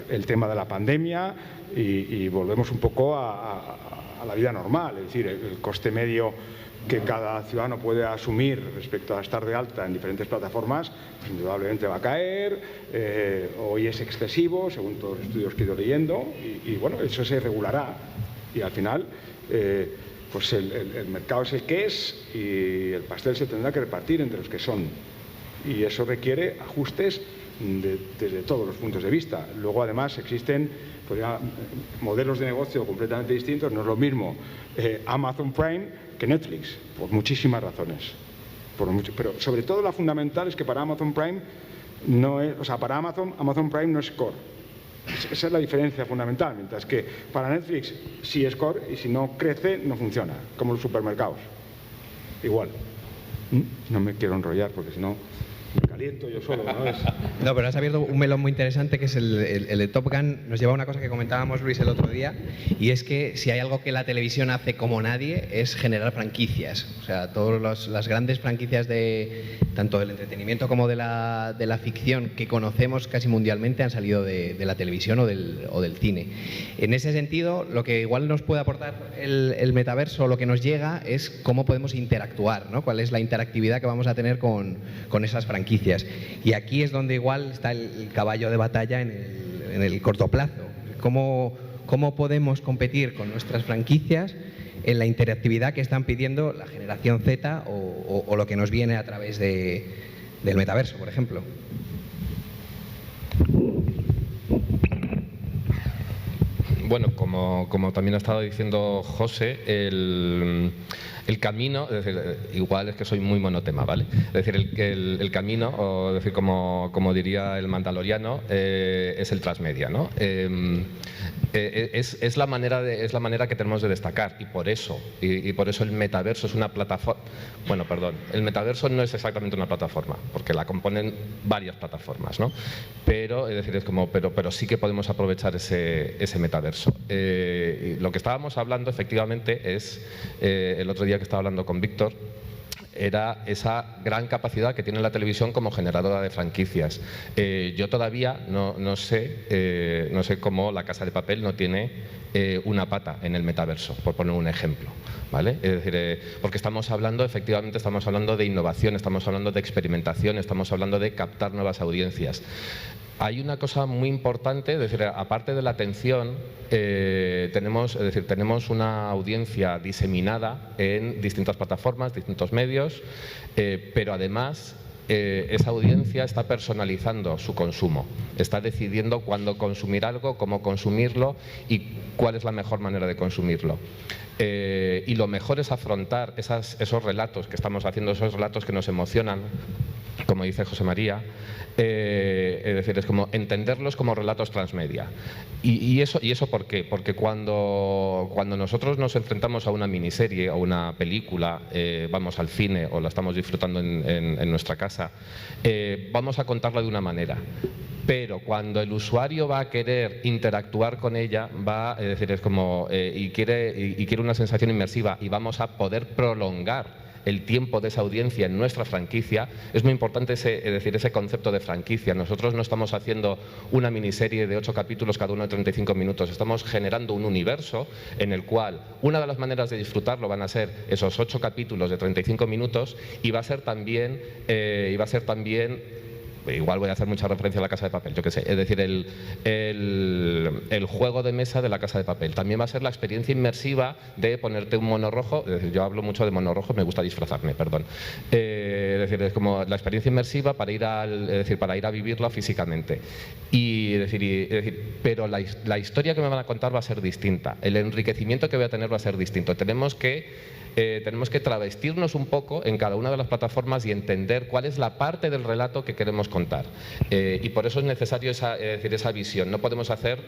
el tema de la pandemia y volvemos un poco a la vida normal. Es decir, el coste medio que cada ciudadano puede asumir respecto a estar de alta en diferentes plataformas, pues indudablemente va a caer, hoy es excesivo, según todos los estudios que he ido leyendo, y bueno, eso se regulará, y al final pues el mercado es el que es, y el pastel se tendrá que repartir entre los que son, y eso requiere ajustes desde todos los puntos de vista. Luego, además, existen pues ya modelos de negocio completamente distintos. No es lo mismo Amazon Prime que Netflix, por muchísimas razones. Pero sobre todo la fundamental es que para Amazon Prime no es, o sea, para Amazon Prime no es core. Esa es la diferencia fundamental, mientras que para Netflix sí es core, y si no crece no funciona, como los supermercados. Igual. No me quiero enrollar porque si no me caliento yo solo, ¿no? No, pero has abierto un melón muy interesante, que es el de Top Gun. Nos lleva a una cosa que comentábamos, Luis, el otro día, y es que si hay algo que la televisión hace como nadie es generar franquicias. O sea, todas las grandes franquicias tanto del entretenimiento como de la ficción que conocemos casi mundialmente han salido de la televisión o del cine. En ese sentido, lo que igual nos puede aportar el metaverso, lo que nos llega, es cómo podemos interactuar, ¿no? Cuál es la interactividad que vamos a tener con esas franquicias. Y aquí es donde igual está el caballo de batalla en el corto plazo. ¿Cómo podemos competir con nuestras franquicias en la interactividad que están pidiendo la generación Z o lo que nos viene a través del metaverso, por ejemplo? Bueno, como también ha estado diciendo José, el camino, es decir, igual es que soy muy monotema, ¿vale? Es decir, el camino, o decir, como diría el mandaloriano, es el transmedia, ¿no? Es la manera que tenemos de destacar, y por eso el metaverso es una plataforma. Bueno, perdón, el metaverso no es exactamente una plataforma, porque la componen varias plataformas, ¿no? Pero es decir, pero sí que podemos aprovechar ese metaverso. Lo que estábamos hablando efectivamente es el otro día que estaba hablando con Víctor, era esa gran capacidad que tiene la televisión como generadora de franquicias. Yo todavía no sé cómo La Casa de Papel no tiene una pata en el metaverso, por poner un ejemplo, ¿vale? Es decir, porque efectivamente estamos hablando de innovación, estamos hablando de experimentación, estamos hablando de captar nuevas audiencias. Hay una cosa muy importante, es decir, aparte de la atención, tenemos una audiencia diseminada en distintas plataformas, distintos medios, pero además esa audiencia está personalizando su consumo, está decidiendo cuándo consumir algo, cómo consumirlo y cuál es la mejor manera de consumirlo. Y lo mejor es afrontar esos relatos que estamos haciendo, esos relatos que nos emocionan, como dice José María, es decir, es como entenderlos como relatos transmedia. ¿Y eso por qué? Porque cuando nosotros nos enfrentamos a una miniserie o una película, vamos al cine o la estamos disfrutando en nuestra casa, vamos a contarla de una manera. Pero cuando el usuario va a querer interactuar con ella, es decir, es como y quiere una sensación inmersiva, y vamos a poder prolongar el tiempo de esa audiencia en nuestra franquicia, es muy importante ese concepto de franquicia. Nosotros no estamos haciendo una miniserie de 8 capítulos, cada uno de 35 minutos, estamos generando un universo en el cual una de las maneras de disfrutarlo van a ser esos 8 capítulos de 35 minutos, y va a ser también igual voy a hacer mucha referencia a La Casa de Papel, yo qué sé, es decir, el juego de mesa de La Casa de Papel. También va a ser la experiencia inmersiva de ponerte un mono rojo, es decir, yo hablo mucho de mono rojo, me gusta disfrazarme, perdón. Es decir, es como la experiencia inmersiva para ir a vivirla físicamente. Pero la historia que me van a contar va a ser distinta, el enriquecimiento que voy a tener va a ser distinto. Tenemos que travestirnos un poco en cada una de las plataformas y entender cuál es la parte del relato que queremos contar. Y por eso es necesario esa visión. No podemos hacer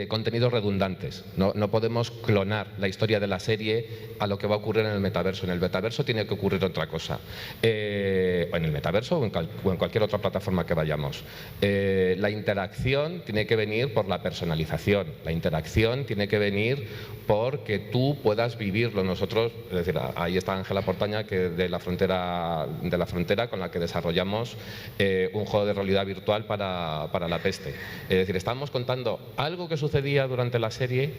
contenidos redundantes, no podemos clonar la historia de la serie a lo que va a ocurrir en el metaverso. En el metaverso tiene que ocurrir otra cosa. O en el metaverso o en cualquier otra plataforma que vayamos. La interacción tiene que venir por la personalización, la interacción tiene que venir porque tú puedas vivirlo. Nosotros, es decir, ahí está Ángela Portaña, que de la frontera, con la que desarrollamos un juego de realidad virtual para la peste. Es decir, estamos contando algo algo que sucedía durante la serie,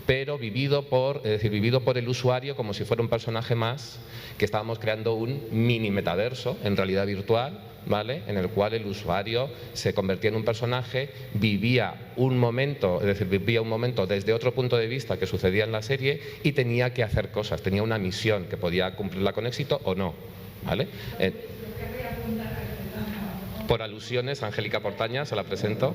pero vivido por el usuario como si fuera un personaje más, que estábamos creando un mini metaverso en realidad virtual, ¿vale? En el cual el usuario se convertía en un personaje, vivía un momento desde otro punto de vista que sucedía en la serie y tenía que hacer cosas, tenía una misión que podía cumplirla con éxito o no, ¿vale? Por alusiones, Angélica Portaña, se la presento.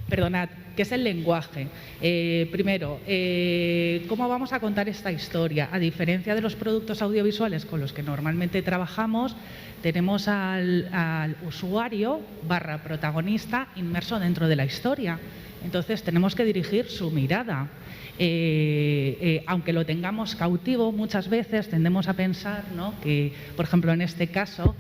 Perdonad, ¿qué es el lenguaje? Primero, ¿cómo vamos a contar esta historia? A diferencia de los productos audiovisuales con los que normalmente trabajamos, tenemos al usuario / protagonista inmerso dentro de la historia. Entonces tenemos que dirigir su mirada. Aunque lo tengamos cautivo, muchas veces tendemos a pensar, ¿no?, que, por ejemplo, en este caso,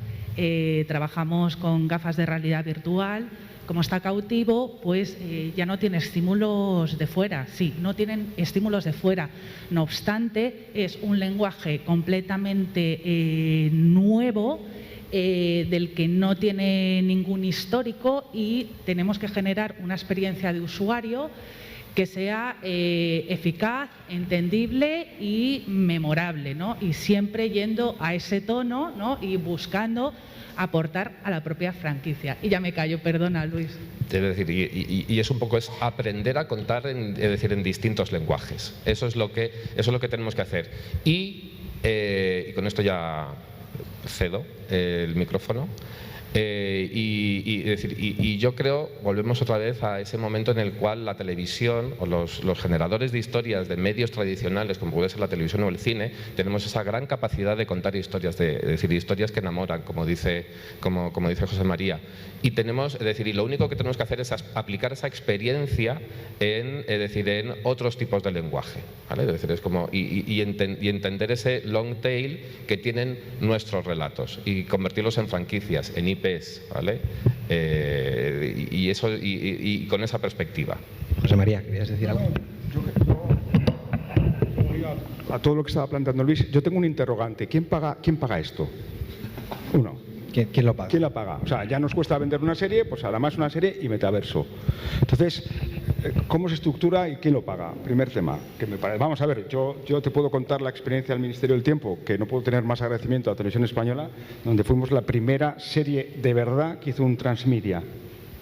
trabajamos con gafas de realidad virtual. Como está cautivo, pues ya no tiene estímulos de fuera. Sí, no tienen estímulos de fuera. No obstante, es un lenguaje completamente nuevo, del que no tiene ningún histórico, y tenemos que generar una experiencia de usuario que sea eficaz, entendible y memorable, ¿no? Y siempre yendo a ese tono, ¿no?, y buscando aportar a la propia franquicia. Y ya me callo, perdona, Luis. Es decir, y es un poco aprender a contar en distintos lenguajes. Eso es lo que tenemos que hacer. Y con esto ya cedo el micrófono. Y yo creo, volvemos otra vez a ese momento en el cual la televisión o los generadores de historias de medios tradicionales, como puede ser la televisión o el cine, tenemos esa gran capacidad de contar historias, historias que enamoran, como dice José María. Y lo único que tenemos que hacer es aplicar esa experiencia en otros tipos de lenguaje, ¿vale? Es decir, y entender ese long tail que tienen nuestros relatos y convertirlos en franquicias, en IPs, ¿vale? Y con esa perspectiva. José María, ¿querías decir algo? A todo lo que estaba planteando Luis, yo tengo un interrogante. ¿Quién paga esto? Uno. ¿Quién lo paga? ¿Quién la paga? O sea, ya nos cuesta vender una serie, pues además una serie y metaverso. Entonces, ¿cómo se estructura y quién lo paga? Primer tema. Vamos a ver, yo te puedo contar la experiencia del Ministerio del Tiempo, que no puedo tener más agradecimiento a la Televisión Española, donde fuimos la primera serie de verdad que hizo un transmedia.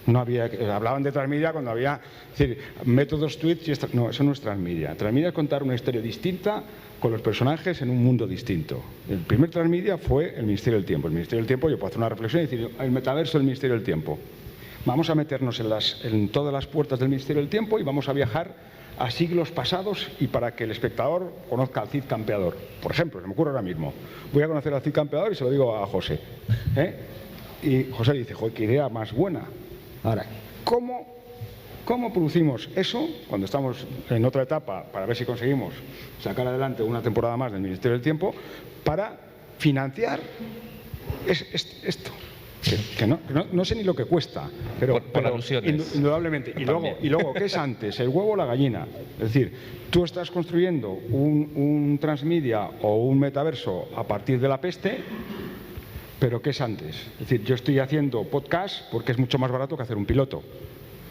Hablaban de transmedia cuando había, es decir, métodos, tweets y no, eso no es transmedia. Transmedia es contar una historia distinta con los personajes en un mundo distinto. El primer transmedia fue el Ministerio del Tiempo. El Ministerio del Tiempo, yo puedo hacer una reflexión y decir, el metaverso del Ministerio del Tiempo. Vamos a meternos en todas las puertas del Ministerio del Tiempo y vamos a viajar a siglos pasados, y para que el espectador conozca al Cid Campeador. Por ejemplo, se me ocurre ahora mismo. Voy a conocer al Cid Campeador y se lo digo a José. Y José dice, joder, qué idea más buena. Ahora, ¿cómo producimos eso cuando estamos en otra etapa para ver si conseguimos sacar adelante una temporada más del Ministerio del Tiempo para financiar esto? Que no sé ni lo que cuesta, pero alusiones. Indudablemente. Y luego, ¿qué es antes? ¿El huevo o la gallina? Es decir, tú estás construyendo un transmedia o un metaverso a partir de la peste, pero ¿qué es antes? Es decir, yo estoy haciendo podcast porque es mucho más barato que hacer un piloto.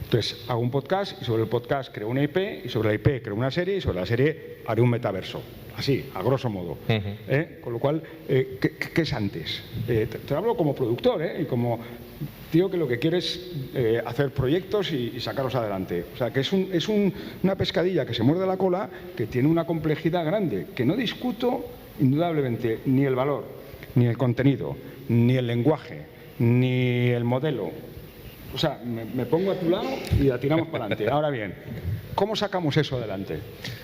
Entonces, hago un podcast y sobre el podcast creo una IP, y sobre la IP creo una serie, y sobre la serie haré un metaverso. Así, a grosso modo. Con lo cual, ¿qué es antes? Te hablo como productor, y como tío que lo que quiere es hacer proyectos y sacarlos adelante. O sea, que es una pescadilla que se muerde la cola, que tiene una complejidad grande, que no discuto indudablemente ni el valor, ni el contenido, ni el lenguaje, ni el modelo. O sea, me pongo a tu lado y la tiramos para adelante. Ahora bien, ¿cómo sacamos eso adelante?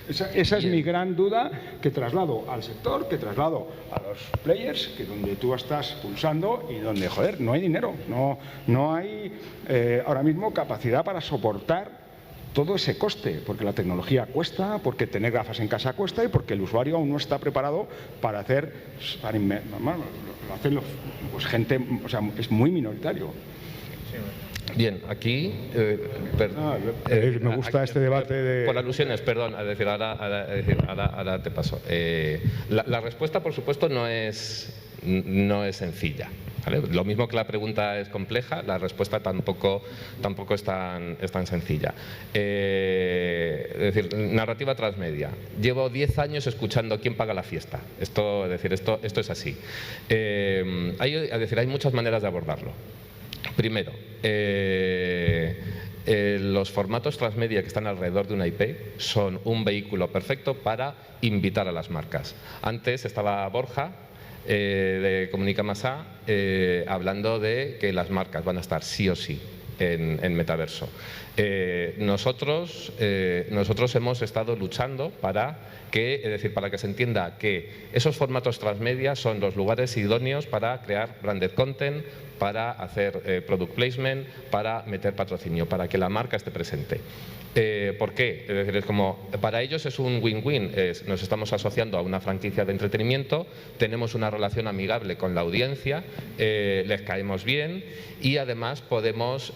Esa es mi gran duda, que traslado al sector, que traslado a los players, que donde tú estás pulsando y donde, joder, no hay dinero, no hay ahora mismo capacidad para soportar todo ese coste, porque la tecnología cuesta, porque tener gafas en casa cuesta y porque el usuario aún no está preparado para hacerlo, pues gente, o sea, es muy minoritario. Bien, aquí... me gusta este debate de... Por alusiones, perdón, ahora te paso. La respuesta, por supuesto, no es sencilla. ¿Vale? Lo mismo que la pregunta es compleja, la respuesta tampoco es tan sencilla. Es decir, narrativa transmedia. Llevo 10 años escuchando quién paga la fiesta. Esto es así. Hay muchas maneras de abordarlo. Primero, los formatos transmedia que están alrededor de una IP son un vehículo perfecto para invitar a las marcas. Antes estaba Borja, de Comunica Masá, hablando de que las marcas van a estar sí o sí en metaverso. Nosotros hemos estado luchando para que se entienda que esos formatos transmedia son los lugares idóneos para crear branded content, para hacer product placement, para meter patrocinio, para que la marca esté presente. ¿Por qué? Es decir, para ellos es un win-win. Nos estamos asociando a una franquicia de entretenimiento, tenemos una relación amigable con la audiencia, les caemos bien y además podemos,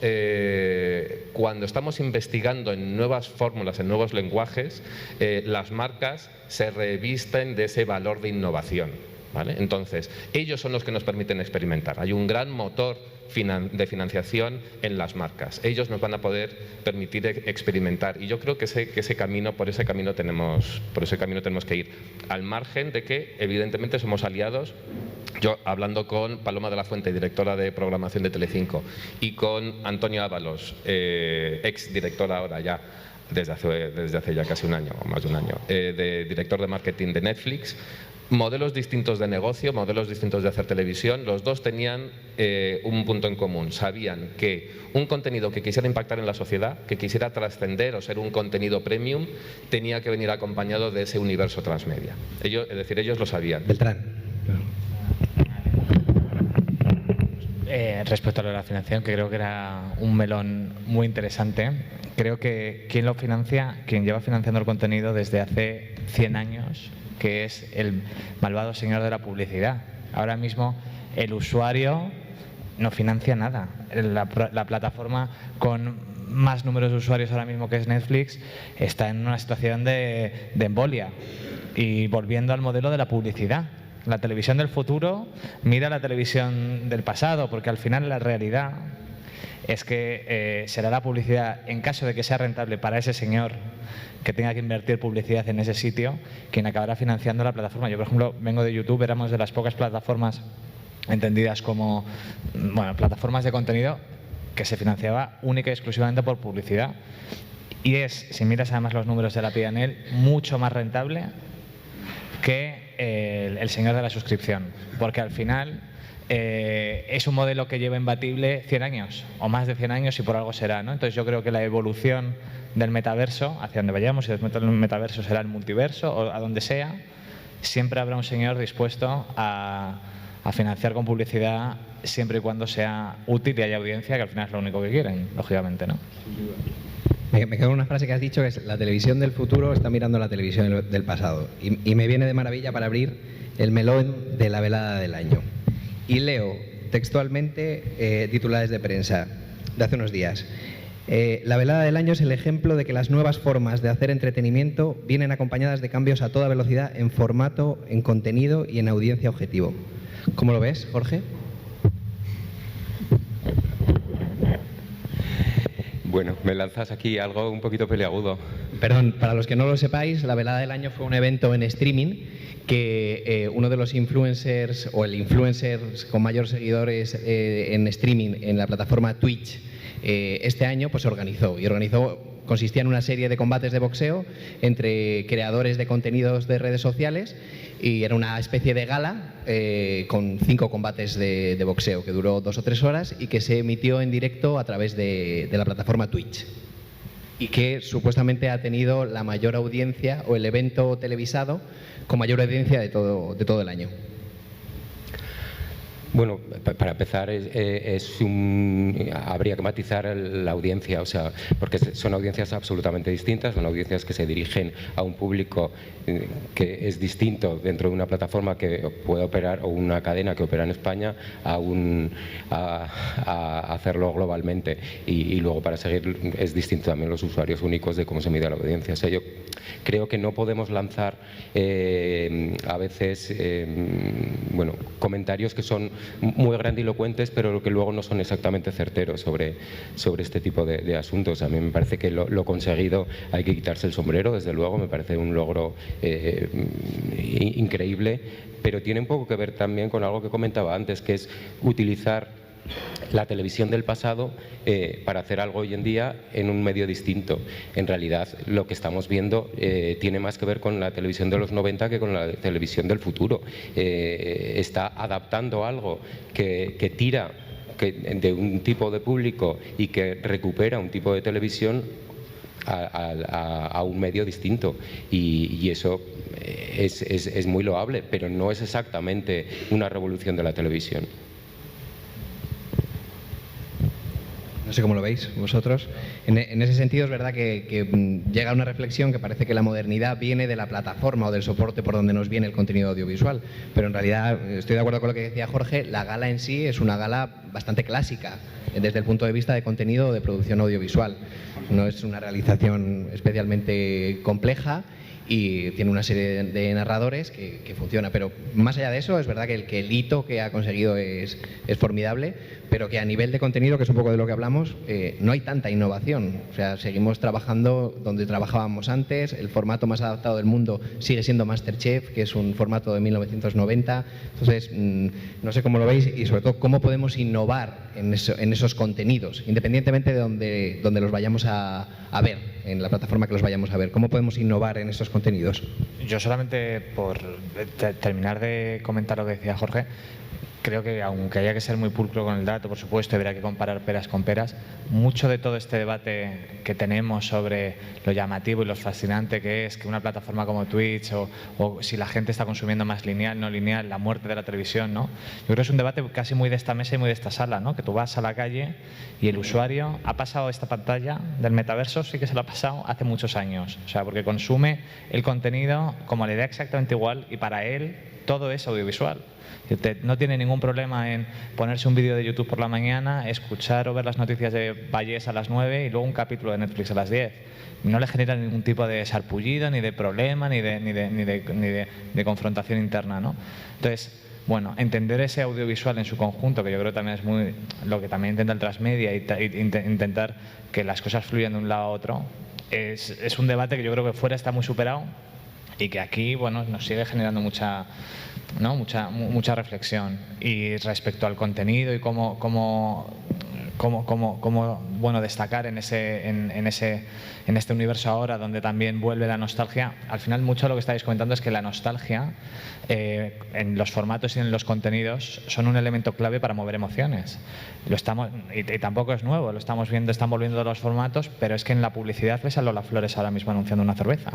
cuando estamos investigando en nuevas fórmulas, en nuevos lenguajes, las marcas se revisten de ese valor de innovación. ¿Vale? Entonces, ellos son los que nos permiten experimentar. Hay un gran motor de financiación en las marcas. Ellos nos van a poder permitir experimentar y yo creo que por ese camino tenemos que ir. Al margen de que, evidentemente, somos aliados. Yo, hablando con Paloma de la Fuente, directora de programación de Telecinco, y con Antonio Ábalos, ex directora ahora ya, desde hace ya casi un año, o más de un año, de director de marketing de Netflix, modelos distintos de negocio, modelos distintos de hacer televisión, los dos tenían un punto en común. Sabían que un contenido que quisiera impactar en la sociedad, que quisiera trascender o ser un contenido premium, tenía que venir acompañado de ese universo transmedia. Ellos lo sabían. Beltrán. Respecto a lo de la financiación, que creo que era un melón muy interesante, creo que quien lleva financiando el contenido desde hace 100 años, que es el malvado señor de la publicidad. Ahora mismo el usuario no financia nada. La plataforma con más números de usuarios ahora mismo, que es Netflix, está en una situación de embolia. Y volviendo al modelo de la publicidad, la televisión del futuro mira la televisión del pasado, porque al final la realidad es que será la publicidad, en caso de que sea rentable para ese señor que tenga que invertir publicidad en ese sitio, quien acabará financiando la plataforma. Yo, por ejemplo, vengo de YouTube, éramos de las pocas plataformas entendidas como plataformas de contenido que se financiaba única y exclusivamente por publicidad. Y es, si miras además los números de la P&L, mucho más rentable que el señor de la suscripción, porque al final es un modelo que lleva imbatible 100 años o más de 100 años y por algo será, ¿no? Entonces yo creo que la evolución del metaverso, hacia donde vayamos, si el metaverso será el multiverso o a donde sea, siempre habrá un señor dispuesto a financiar con publicidad siempre y cuando sea útil y haya audiencia, que al final es lo único que quieren, lógicamente, ¿no? Me quedo con una frase que has dicho, que es: la televisión del futuro está mirando la televisión del pasado. Y me viene de maravilla para abrir el melón de la velada del año. Y leo textualmente titulares de prensa de hace unos días. La velada del año es el ejemplo de que las nuevas formas de hacer entretenimiento vienen acompañadas de cambios a toda velocidad en formato, en contenido y en audiencia objetivo. ¿Cómo lo ves, Jorge? Bueno, me lanzas aquí algo un poquito peliagudo. Perdón, para los que no lo sepáis, la velada del año fue un evento en streaming que uno de los influencers, o el influencer con mayor seguidores en streaming en la plataforma Twitch, este año pues organizó. Consistía en una serie de combates de boxeo entre creadores de contenidos de redes sociales y era una especie de gala con 5 combates de boxeo que duró 2 o 3 horas y que se emitió en directo a través de la plataforma Twitch y que supuestamente ha tenido la mayor audiencia o el evento televisado con mayor audiencia de todo el año. Bueno, para empezar, habría que matizar la audiencia, o sea, porque son audiencias absolutamente distintas, son audiencias que se dirigen a un público que es distinto dentro de una plataforma que puede operar, o una cadena que opera en España, a hacerlo globalmente. Y luego, para seguir, es distinto también los usuarios únicos de cómo se mide la audiencia. O sea, yo creo que no podemos lanzar a veces bueno, comentarios que son muy grandilocuentes, pero que luego no son exactamente certeros sobre este tipo de asuntos. A mí me parece que lo conseguido, hay que quitarse el sombrero, desde luego, me parece un logro increíble, pero tiene un poco que ver también con algo que comentaba antes, que es utilizar la televisión del pasado para hacer algo hoy en día en un medio distinto. En realidad, lo que estamos viendo tiene más que ver con la televisión de los 90 que con la televisión del futuro. Está adaptando algo que tira de un tipo de público y que recupera un tipo de televisión a un medio distinto, y eso es muy loable, pero no es exactamente una revolución de la televisión. No sé cómo lo veis vosotros. En ese sentido es verdad que llega una reflexión que parece que la modernidad viene de la plataforma o del soporte por donde nos viene el contenido audiovisual, pero en realidad estoy de acuerdo con lo que decía Jorge. La gala en sí es una gala bastante clásica desde el punto de vista de contenido o de producción audiovisual. No es una realización especialmente compleja y tiene una serie de narradores que funciona, pero más allá de eso es verdad que el hito que ha conseguido es formidable, pero que a nivel de contenido, que es un poco de lo que hablamos, no hay tanta innovación. O sea, seguimos trabajando donde trabajábamos antes. El formato más adaptado del mundo sigue siendo MasterChef, que es un formato de 1990. Entonces, no sé cómo lo veis y sobre todo cómo podemos innovar en esos contenidos, independientemente de donde los vayamos a ver, en la plataforma que los vayamos a ver. ¿Cómo podemos innovar en esos contenidos? Yo solamente, por terminar de comentar lo que decía Jorge, creo que aunque haya que ser muy pulcro con el dato, por supuesto, habría que comparar peras con peras, mucho de todo este debate que tenemos sobre lo llamativo y lo fascinante que es que una plataforma como Twitch o si la gente está consumiendo más lineal, no lineal, la muerte de la televisión, ¿no? Yo creo que es un debate casi muy de esta mesa y muy de esta sala, ¿no? Que tú vas a la calle y el usuario ha pasado esta pantalla del metaverso, sí que se lo ha pasado hace muchos años, o sea, porque consume el contenido como le da exactamente igual y para él todo es audiovisual. No tiene ningún problema en ponerse un vídeo de YouTube por la mañana, escuchar o ver las noticias de Vallés a las 9 y luego un capítulo de Netflix a las 10. No le genera ningún tipo de sarpullido, ni de problema, ni de confrontación interna, ¿no? Entonces, bueno, entender ese audiovisual en su conjunto, que yo creo también es muy lo que también intenta el Transmedia, intentar que las cosas fluyan de un lado a otro, es un debate que yo creo que fuera está muy superado y que aquí, bueno, nos sigue generando mucha reflexión. Y respecto al contenido y cómo bueno, destacar en este universo ahora donde también vuelve la nostalgia. Al final, mucho de lo que estáis comentando es que la nostalgia en los formatos y en los contenidos son un elemento clave para mover emociones. Y tampoco es nuevo, lo estamos viendo, están volviendo los formatos, pero es que en la publicidad ves a Lola Flores ahora mismo anunciando una cerveza.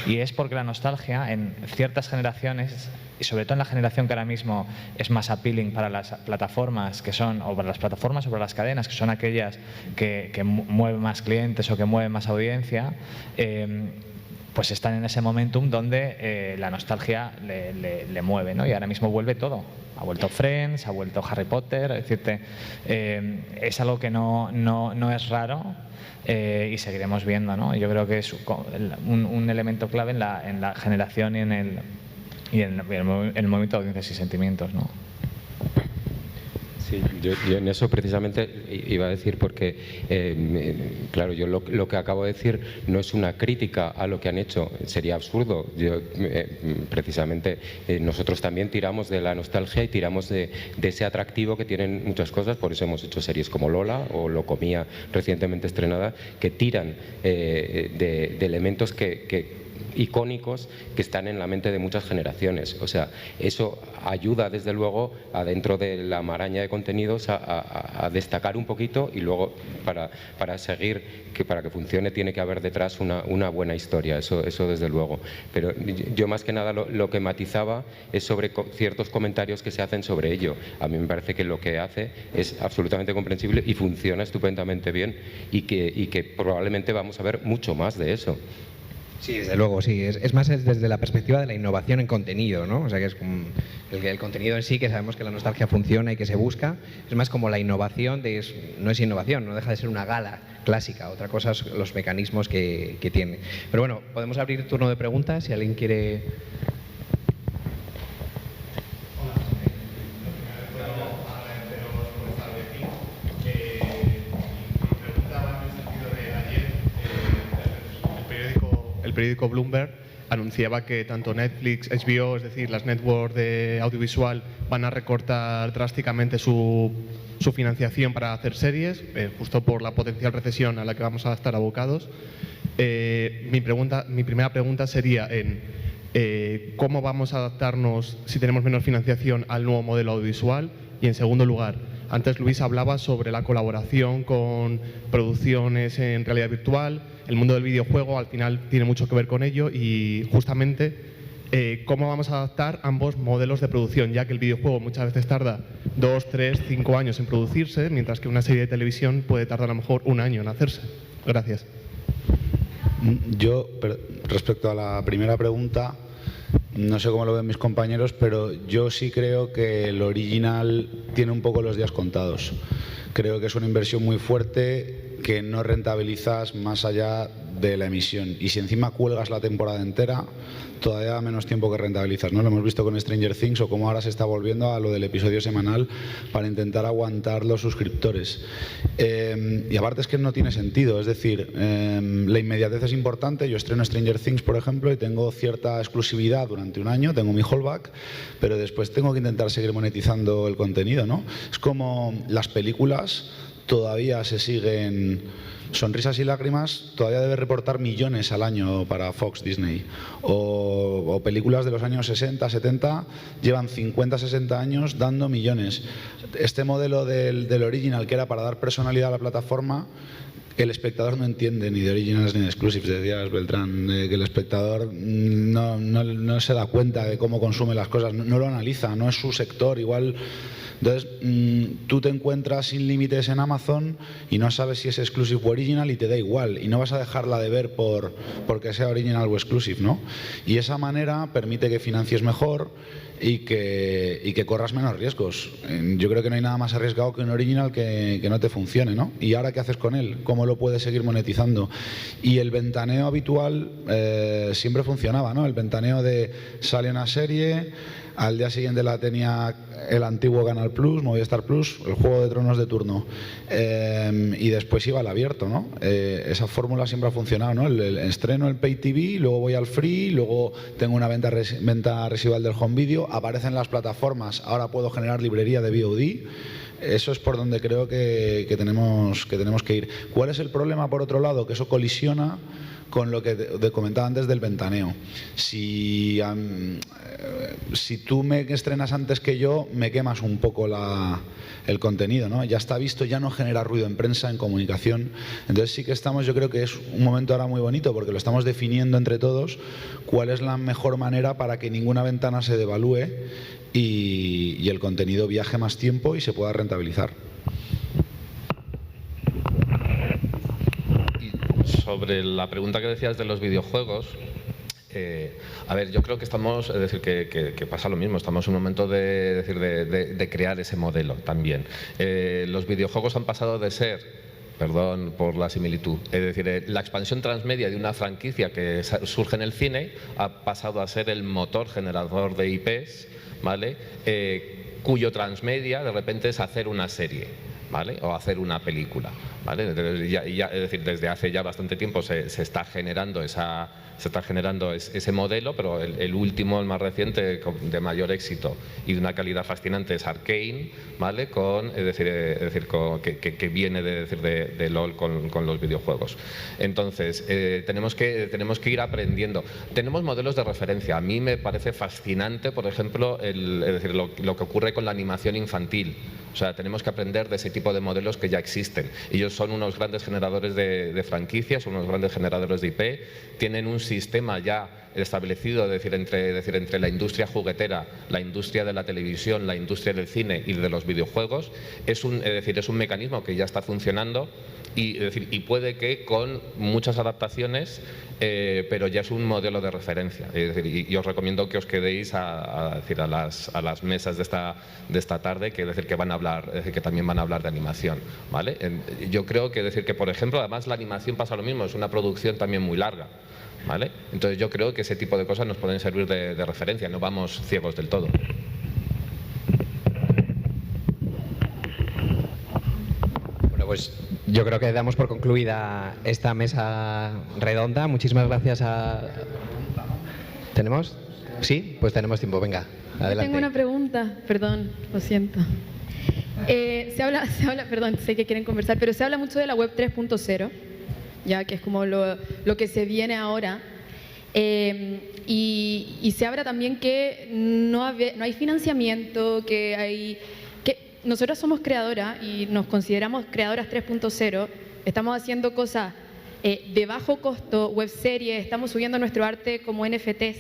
Y es porque la nostalgia en ciertas generaciones, y sobre todo en la generación que ahora mismo es más appealing para las plataformas que son, o para las plataformas o para las cadenas, que son aquellas que mueven más clientes o que mueven más audiencia, pues están en ese momentum donde la nostalgia le mueve, ¿no? Y ahora mismo vuelve todo. Ha vuelto Friends, ha vuelto Harry Potter, es decir, es algo que no es raro. Y seguiremos viendo, ¿no? Yo creo que es un elemento clave en la generación y en el movimiento de audiencias y sentimientos, ¿no? Sí, yo en eso precisamente iba a decir porque, claro, yo lo que acabo de decir no es una crítica a lo que han hecho, sería absurdo. Precisamente nosotros también tiramos de la nostalgia y tiramos de ese atractivo que tienen muchas cosas, por eso hemos hecho series como Lola o Locomía recientemente estrenada, que tiran de elementos que icónicos que están en la mente de muchas generaciones. O sea, eso ayuda desde luego a dentro de la maraña de contenidos a destacar un poquito, y luego para seguir, que para que funcione tiene que haber detrás una buena historia, eso desde luego. Pero yo más que nada lo que matizaba es sobre ciertos comentarios que se hacen sobre ello. A mí me parece que lo que hace es absolutamente comprensible y funciona estupendamente bien, y que probablemente vamos a ver mucho más de eso. Sí, desde luego, sí. Es más desde la perspectiva de la innovación en contenido, ¿no? O sea, que es como el contenido en sí, que sabemos que la nostalgia funciona y que se busca. Es más como la innovación, no es innovación, no deja de ser una gala clásica. Otra cosa es los mecanismos que tiene. Pero bueno, podemos abrir turno de preguntas si alguien quiere... El periódico Bloomberg anunciaba que tanto Netflix, HBO, es decir, las networks de audiovisual, van a recortar drásticamente su financiación para hacer series, justo por la potencial recesión a la que vamos a estar abocados. Mi primera pregunta sería ¿cómo vamos a adaptarnos, si tenemos menos financiación, al nuevo modelo audiovisual? Y en segundo lugar, antes Luis hablaba sobre la colaboración con producciones en realidad virtual. El mundo del videojuego al final tiene mucho que ver con ello, y justamente cómo vamos a adaptar ambos modelos de producción, ya que el videojuego muchas veces tarda 2, 3, 5 años en producirse, mientras que una serie de televisión puede tardar a lo mejor 1 año en hacerse. Gracias. Yo, respecto a la primera pregunta, no sé cómo lo ven mis compañeros, pero yo sí creo que el original tiene un poco los días contados. Creo que es una inversión muy fuerte que no rentabilizas más allá de la emisión. Y si encima cuelgas la temporada entera, todavía da menos tiempo que rentabilizas, ¿no? Lo hemos visto con Stranger Things, o cómo ahora se está volviendo a lo del episodio semanal para intentar aguantar los suscriptores. Y aparte es que no tiene sentido, es decir, la inmediatez es importante. Yo estreno Stranger Things, por ejemplo, y tengo cierta exclusividad durante 1 año, tengo mi holdback, pero después tengo que intentar seguir monetizando el contenido, ¿no? Es como las películas todavía se siguen... Sonrisas y lágrimas todavía debe reportar millones al año para Fox, Disney. O películas de los años 60, 70 llevan 50, 60 años dando millones. Este modelo del original, que era para dar personalidad a la plataforma, el espectador no entiende ni de originals ni de exclusives. Decías, Beltrán, que el espectador no se da cuenta de cómo consume las cosas, no lo analiza, no es su sector. Igual... Entonces, tú te encuentras sin límites en Amazon y no sabes si es exclusive o original, y te da igual, y no vas a dejarla de ver porque sea original o exclusive, ¿no? Y esa manera permite que financies mejor y que corras menos riesgos. Yo creo que no hay nada más arriesgado que un original que no te funcione, ¿no? ¿Y ahora qué haces con él? ¿Cómo lo puedes seguir monetizando? Y el ventaneo habitual siempre funcionaba, ¿no? El ventaneo de sale una serie, al día siguiente la tenía el antiguo Canal Plus, Movistar Plus, el Juego de Tronos de turno, y después iba al abierto, ¿no? Esa fórmula siempre ha funcionado, ¿no? El estreno el Pay TV, luego voy al Free, luego tengo una venta residual del home video, aparecen las plataformas, ahora puedo generar librería de VOD. Eso es por donde creo que tenemos que ir. ¿Cuál es el problema, por otro lado? Que eso colisiona con lo que comentaba antes del ventaneo. Si tú me estrenas antes que yo, me quemas un poco el contenido, ¿no? Ya está visto, ya no genera ruido en prensa, en comunicación. Entonces sí que yo creo que es un momento ahora muy bonito, porque lo estamos definiendo entre todos cuál es la mejor manera para que ninguna ventana se devalúe y el contenido viaje más tiempo y se pueda rentabilizar. Sobre la pregunta que decías de los videojuegos, a ver, yo creo que estamos, es decir, que pasa lo mismo, estamos en un momento de crear ese modelo también. Los videojuegos han pasado de ser, perdón por la similitud, es decir, la expansión transmedia de una franquicia que surge en el cine ha pasado a ser el motor generador de IPs, ¿vale? Cuyo transmedia de repente es hacer una serie, ¿vale? O hacer una película, ¿vale? Es decir, desde hace ya bastante tiempo se está generando ese modelo, pero el último, el más reciente, de mayor éxito y de una calidad fascinante es Arcane, ¿vale? Que viene de LOL con los videojuegos. Entonces, tenemos que ir aprendiendo. Tenemos modelos de referencia. A mí me parece fascinante, por ejemplo, lo que ocurre con la animación infantil. O sea, tenemos que aprender de ese tipo de modelos que ya existen. Ellos son unos grandes generadores de franquicias, son unos grandes generadores de IP, tienen un sistema ya establecido, entre la industria juguetera, la industria de la televisión, la industria del cine y de los videojuegos. Es un mecanismo que ya está funcionando y puede que con muchas adaptaciones, pero ya es un modelo de referencia. Y os recomiendo que os quedéis a las mesas de esta tarde, que van a hablar, que también van a hablar de animación, ¿vale? Yo creo que por ejemplo, además la animación pasa lo mismo, es una producción también muy larga, ¿vale? Entonces yo creo que ese tipo de cosas nos pueden servir de referencia, no vamos ciegos del todo. Bueno, pues yo creo que damos por concluida esta mesa redonda. Muchísimas gracias a... ¿Tenemos? Sí, pues tenemos tiempo, venga, adelante. Tengo una pregunta, perdón, lo siento. Se habla, perdón, sé que quieren conversar, pero se habla mucho de la web 3.0, ya que es como lo que se viene ahora. Y se habla también que no hay financiamiento, que nosotras somos creadoras y nos consideramos creadoras 3.0, estamos haciendo cosas de bajo costo, web series, estamos subiendo nuestro arte como NFTs.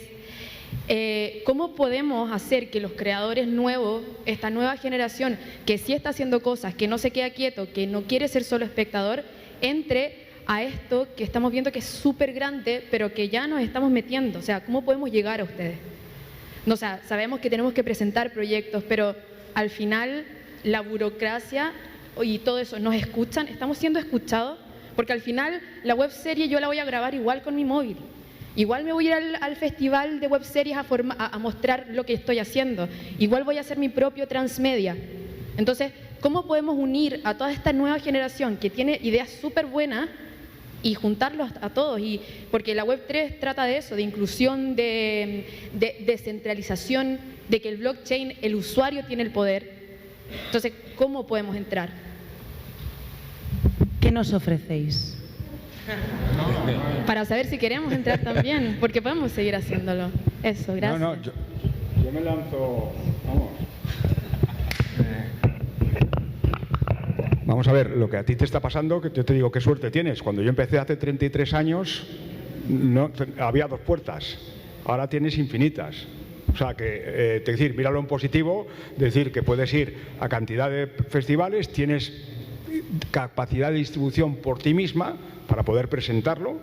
¿Cómo podemos hacer que los creadores nuevos, esta nueva generación que sí está haciendo cosas, que no se queda quieto, que no quiere ser solo espectador, entre a esto que estamos viendo que es súper grande, pero que ya nos estamos metiendo? O sea, ¿cómo podemos llegar a ustedes? No, o sea, sabemos que tenemos que presentar proyectos, pero al final la burocracia y todo eso, ¿nos escuchan? ¿Estamos siendo escuchados? Porque al final la web serie yo la voy a grabar igual con mi móvil. Igual me voy a ir al festival de web series a mostrar lo que estoy haciendo. Igual voy a hacer mi propio transmedia. Entonces, ¿cómo podemos unir a toda esta nueva generación que tiene ideas súper buenas y juntarlos a todos? Porque la web 3 trata de eso, de inclusión, de descentralización, de que el blockchain, el usuario tiene el poder. Entonces, ¿cómo podemos entrar? ¿Qué nos ofrecéis? Para saber si queremos entrar también, porque podemos seguir haciéndolo. Eso, gracias. No, yo me lanzo, Vamos a ver, lo que a ti te está pasando, que yo te digo qué suerte tienes. Cuando yo empecé hace 33 años, había 2 puertas, ahora tienes infinitas. O sea, decir, míralo en positivo, decir que puedes ir a cantidad de festivales, tienes capacidad de distribución por ti misma para poder presentarlo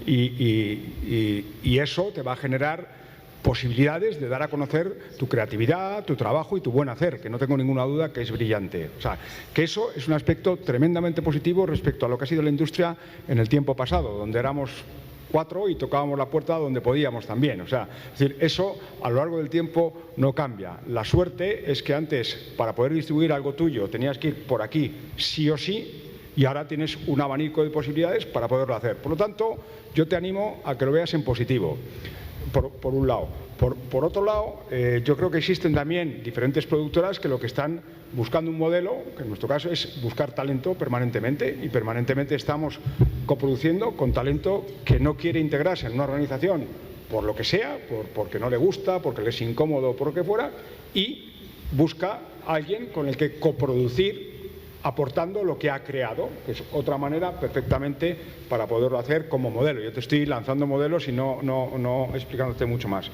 y eso te va a generar posibilidades de dar a conocer tu creatividad, tu trabajo y tu buen hacer, que no tengo ninguna duda que es brillante. O sea, que eso es un aspecto tremendamente positivo respecto a lo que ha sido la industria en el tiempo pasado, donde éramos 4 y tocábamos la puerta donde podíamos también. O sea, es decir, eso a lo largo del tiempo no cambia. La suerte es que antes, para poder distribuir algo tuyo, tenías que ir por aquí sí o sí, y ahora tienes un abanico de posibilidades para poderlo hacer. Por lo tanto, yo te animo a que lo veas en positivo, por un lado. Por otro lado, yo creo que existen también diferentes productoras que lo que están buscando un modelo, que en nuestro caso es buscar talento permanentemente, y permanentemente estamos coproduciendo con talento que no quiere integrarse en una organización por lo que sea, porque no le gusta, porque le es incómodo, por lo que fuera, y busca a alguien con el que coproducir aportando lo que ha creado, que es otra manera perfectamente para poderlo hacer como modelo. Yo te estoy lanzando modelos y no explicándote mucho más.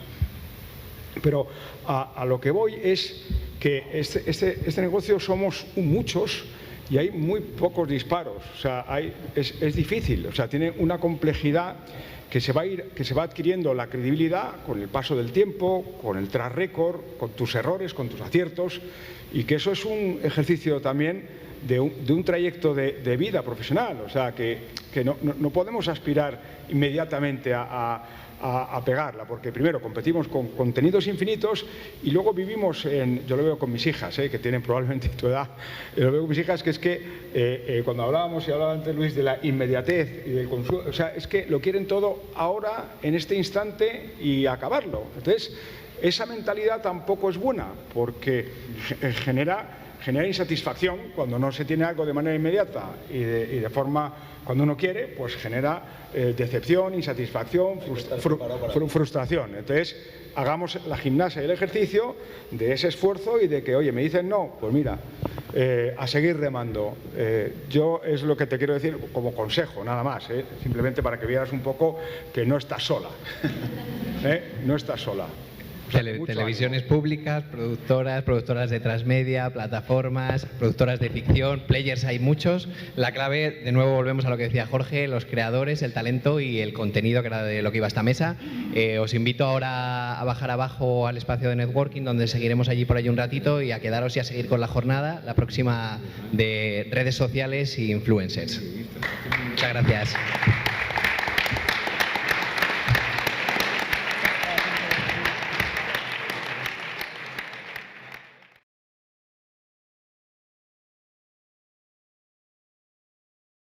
Pero a lo que voy es que este negocio somos muchos y hay muy pocos disparos. O sea, es difícil, o sea, tiene una complejidad que se va adquiriendo la credibilidad con el paso del tiempo, con el track record, con tus errores, con tus aciertos, y que eso es un ejercicio también de un trayecto de vida profesional. O sea, que no podemos aspirar inmediatamente a pegarla, porque primero competimos con contenidos infinitos y luego vivimos yo lo veo con mis hijas, que tienen probablemente tu edad, lo veo con mis hijas, que es que cuando hablábamos, y hablaba antes Luis, de la inmediatez y del consumo, o sea, es que lo quieren todo ahora, en este instante, y acabarlo. Entonces, esa mentalidad tampoco es buena, porque genera insatisfacción cuando no se tiene algo de manera inmediata y de forma, cuando uno quiere, pues genera decepción, insatisfacción, frustración. Entonces, hagamos la gimnasia y el ejercicio de ese esfuerzo y de que, oye, me dicen no, pues mira, a seguir remando. Yo es lo que te quiero decir como consejo, nada más, simplemente para que vieras un poco que no estás sola. No estás sola. Televisiones públicas, productoras de transmedia, plataformas, productoras de ficción, players hay muchos. La clave, de nuevo volvemos a lo que decía Jorge, los creadores, el talento y el contenido, que era de lo que iba esta mesa. Os invito ahora a bajar abajo al espacio de networking, donde seguiremos allí por allí un ratito, y a quedaros y a seguir con la jornada, la próxima de redes sociales e influencers. Muchas gracias.